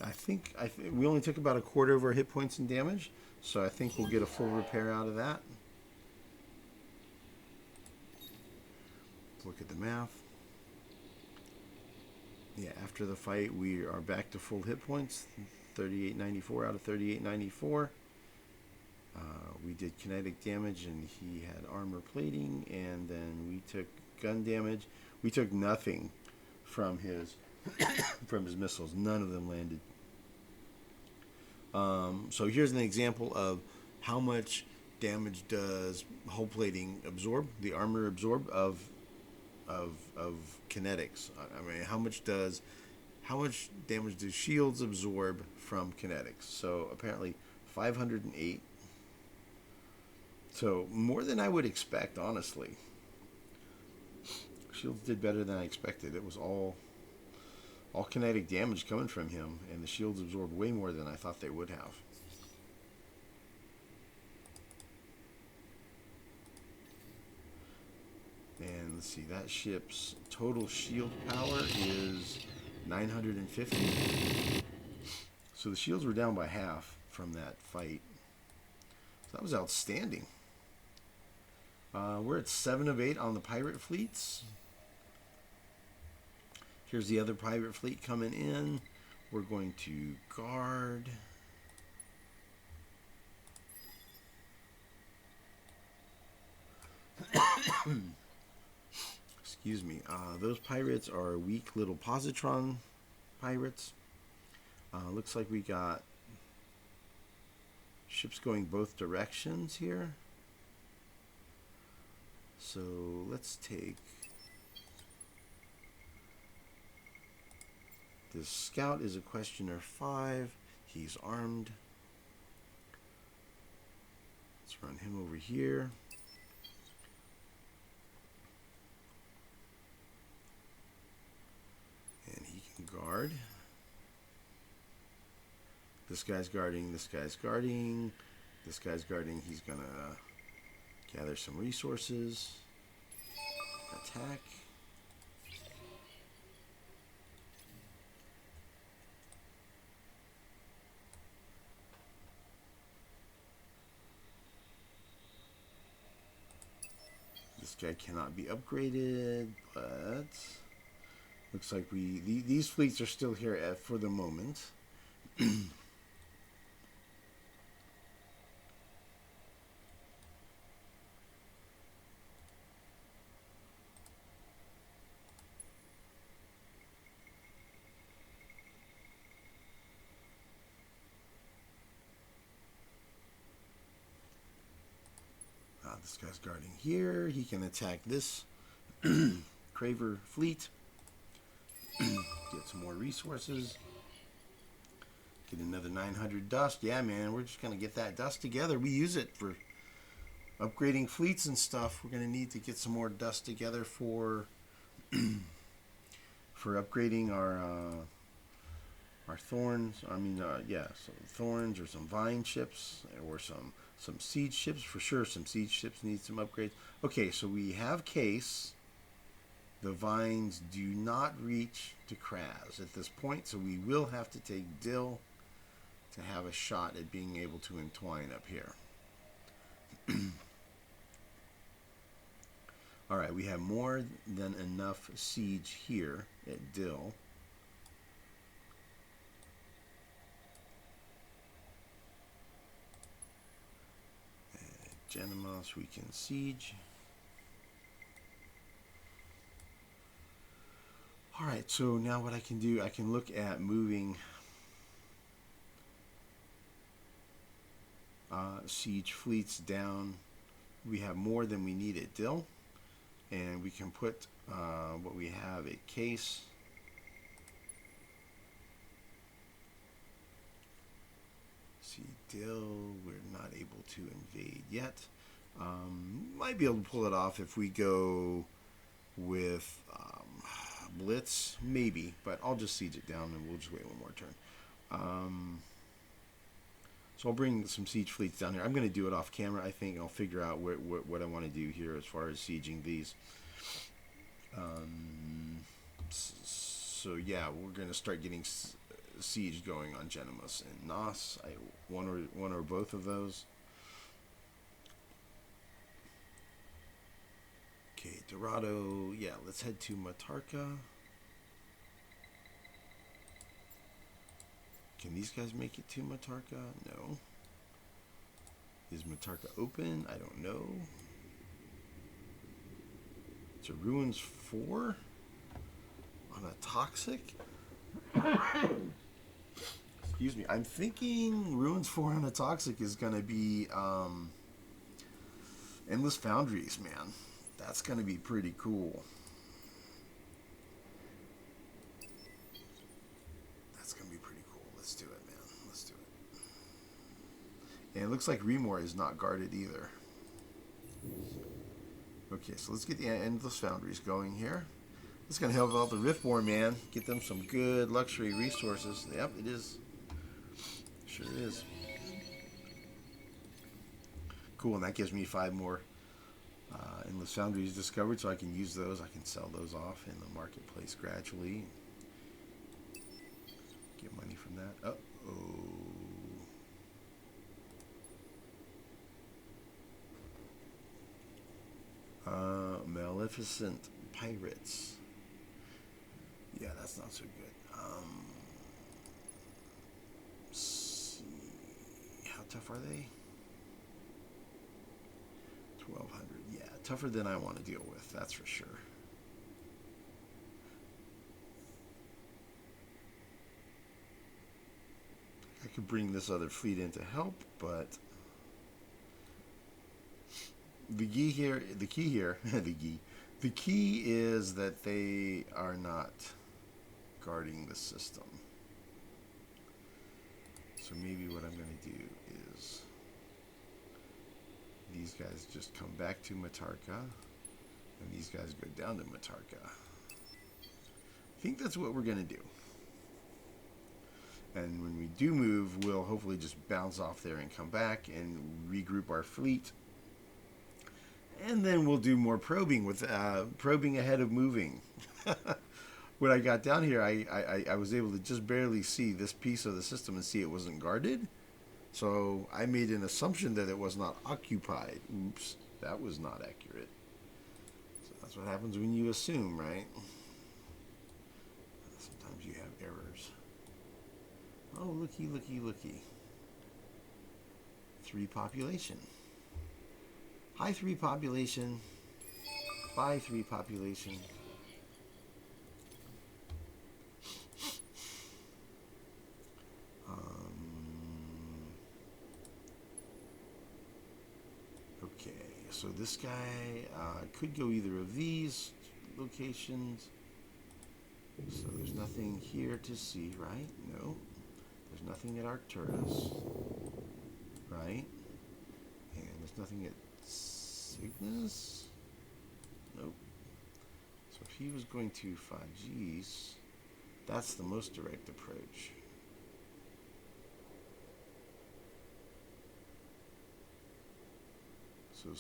I think we only took about a quarter of our hit points in damage. So I think we'll get a full repair out of that. Let's look at the math. Yeah, after the fight, we are back to full hit points. 3894 out of 3894. We did kinetic damage, and he had armor plating, and then we took gun damage. We took nothing from his missiles. None of them landed. So here's an example of how much damage does hull plating absorb, the armor absorb of kinetics. I mean, how much damage do shields absorb from kinetics? So apparently 508. So more than I would expect, honestly. Shields did better than I expected. It was all kinetic damage coming from him, and the shields absorbed way more than I thought they would have. And let's see, that ship's total shield power is 950. So the shields were down by half from that fight. So that was outstanding. We're at 7 of 8 on the pirate fleets. Here's the other pirate fleet coming in. We're going to guard. Excuse me. Those pirates are weak little positron pirates. Looks like we got ships going both directions here. So let's take this scout is a questioner 5. He's armed. Let's run him over here. And he can guard. This guy's guarding, this guy's guarding, this guy's guarding. He's gonna gather some resources. Attack. This guy cannot be upgraded, but Looks like these fleets are still here for the moment. This guy's guarding here. He can attack this Craver fleet. Get some more resources. Get another 900 dust. Yeah, man, we're just going to get that dust together. We use it for upgrading fleets and stuff. We're going to need to get some more dust together for for upgrading our thorns. I mean, yeah, some thorns or some vine ships or some siege ships. For sure, some siege ships need some upgrades. Okay, so we have case. The vines do not reach to Kraz at this point, so we will have to take Dill to have a shot at being able to entwine up here. Alright, we have more than enough siege here at Dill. Genemos we can siege. Alright, so now what I can do, I can look at moving siege fleets down. We have more than we need at Dill, and we can put what we have at Case. See, Dill, we're not able to invade yet. Might be able to pull it off if we go with Blitz, maybe, but I'll just siege it down and we'll just wait one more turn. So I'll bring some siege fleets down here. I'm going to do it off camera, I think. I'll figure out what I want to do here as far as sieging these. So yeah, we're going to start getting siege going on Genemos and Nos. One or both of those. Okay, Dorado. Yeah, let's head to Matarka. Can these guys make it to Matarka? No. Is Matarka open? I don't know. It's a Ruins 4 on a Toxic? Excuse me. I'm thinking Ruins 4 on a Toxic is going to be Endless Foundries, man. That's going to be pretty cool. That's going to be pretty cool. Let's do it, man. Let's do it. And it looks like Remor is not guarded either. Okay, so let's get the Endless Foundries going here. This is going to help out the Riftborn, man. Get them some good luxury resources. Yep, it is. Sure is. Cool, and that gives me 5 more Endless Foundries discovered, so I can use those. I can sell those off in the marketplace gradually. Get money from that. Maleficent Pirates. Yeah, that's not so good. See. How tough are they? 1,200. Yeah, tougher than I want to deal with, that's for sure. I could bring this other fleet in to help, but the key here, the key is that they are not guarding the system. So maybe what I'm going to do is these guys just come back to Matarka, and these guys go down to Matarka. I think that's what we're going to do. And when we do move, we'll hopefully just bounce off there and come back and regroup our fleet. And then we'll do more probing with probing ahead of moving. When I got down here, I was able to just barely see this piece of the system and see it wasn't guarded. So I made an assumption that it was not occupied. Oops, that was not accurate. So that's what happens when you assume, right? Oh, looky, looky, looky. 3 population. High 3 population. Bye 3 population. Okay, so this guy could go either of these locations. So there's nothing here to see, right? No. There's nothing at Arcturus, right? And there's nothing at Cygnus? Nope. So if he was going to Phagis, that's the most direct approach. So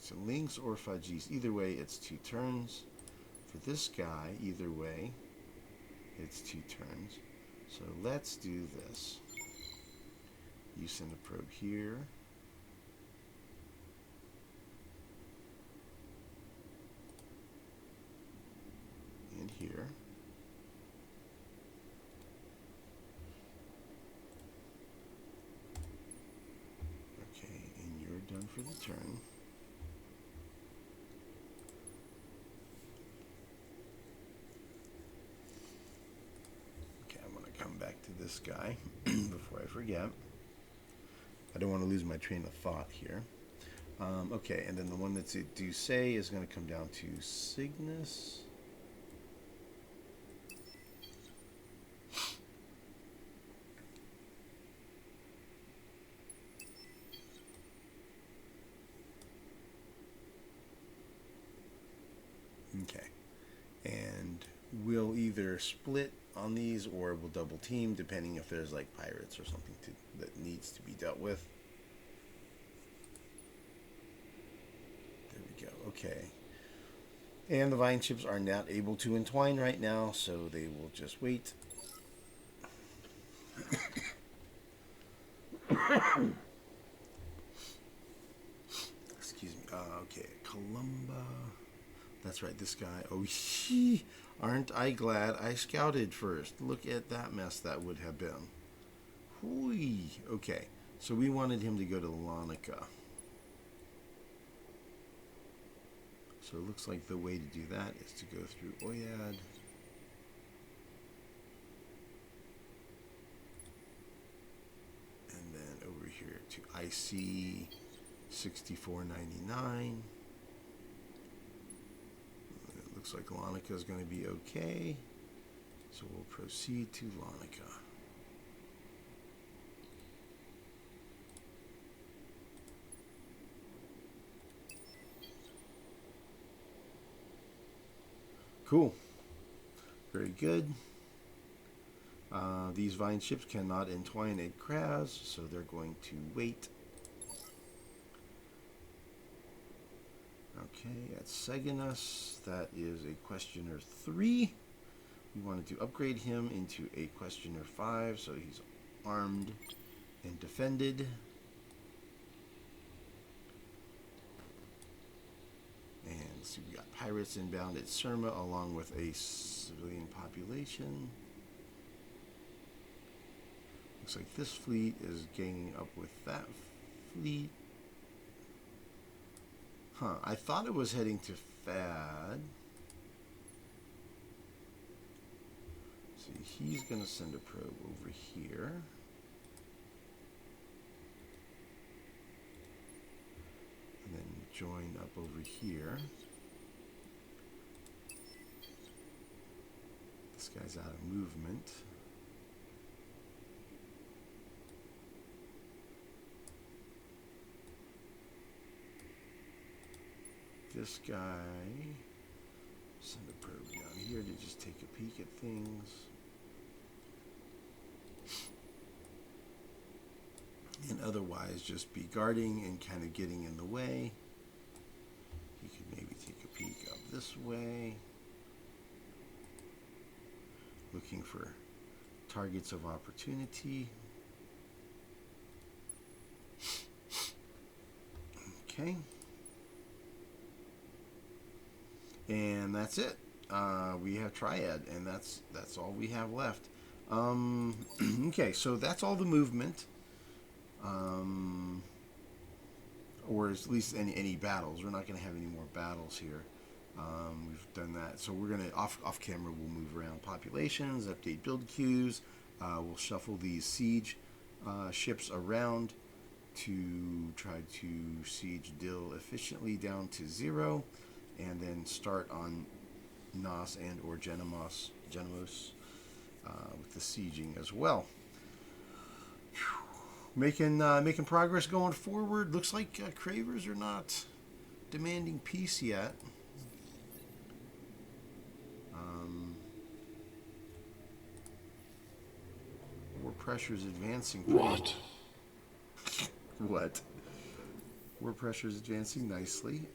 to Lynx or Phagis, either way, it's 2 turns. For this guy, either way, it's 2 turns. So let's do this. You send a probe here. And here. Okay, and you're done for the turn. Come back to this guy before I forget. I don't want to lose my train of thought here. Okay, and then the one that's at Duce is going to come down to Cygnus. Okay, and we'll either split on these or we'll double team depending if there's like pirates or something that needs to be dealt with. There we go. Okay, and the vine chips are not able to entwine right now, so they will just wait. Excuse me. Okay, Columba. That's right, this guy. Oh, aren't I glad I scouted first? Look at that mess that would have been. Hooey. Okay, so we wanted him to go to Lonica. So it looks like the way to do that is to go through Oyad. And then over here to IC 6499. Looks like Lonica is going to be okay. So we'll proceed to Lonica. Cool. Very good. These vine ships cannot entwine at Kraz, so they're going to wait. Okay, at Seganus, that is a questioner 3. We wanted to upgrade him into a questioner 5, so he's armed and defended. And let's see, we got pirates inbound at Surma along with a civilian population. Looks like this fleet is ganging up with that fleet. Huh, I thought it was heading to Fad. See, he's going to send a probe over here. And then join up over here. This guy's out of movement. This guy, send a probe down here to just take a peek at things. And otherwise just be guarding and kind of getting in the way. You could maybe take a peek up this way. Looking for targets of opportunity. Okay. And that's it. We have Triad, and that's all we have left. Okay, so that's all the movement. Or at least any battles. We're not going to have any more battles here. We've done that. So we're going to, off camera, we'll move around populations, update build queues. We'll shuffle these siege ships around to try to siege Dill efficiently down to 0. And then start on Nos and or Genomos with the sieging as well. Making progress going forward. Looks like Cravers are not demanding peace yet. War pressure is advancing. What? What? War pressure is advancing nicely.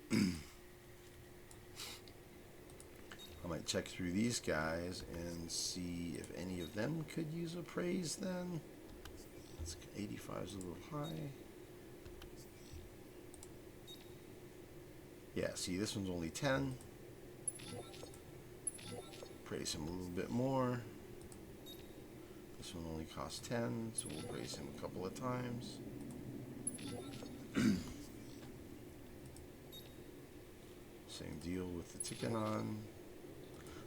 I might check through these guys and see if any of them could use a praise then. 85 is a little high. Yeah, see, this one's only 10. Praise him a little bit more. This one only costs 10, so we'll praise him a couple of times. Same deal with the Tikkanon.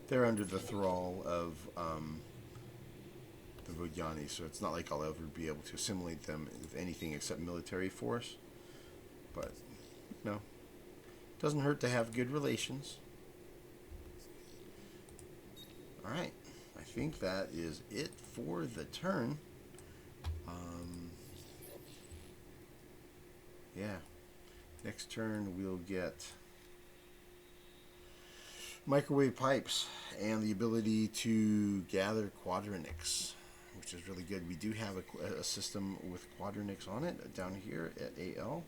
They're under the thrall of the Vodyani, so it's not like I'll ever be able to assimilate them with anything except military force. But, you know, doesn't hurt to have good relations. Alright, I think that is it for the turn. Yeah, next turn we'll get microwave pipes and the ability to gather quadronics, which is really good. We do have a system with quadronics on it down here at AL,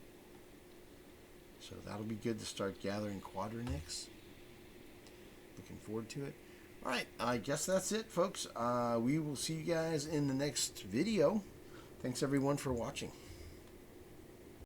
so that'll be good to start gathering quadronics. Looking forward to it. Alright, I guess that's it, folks. We will see you guys in the next video. Thanks everyone for watching.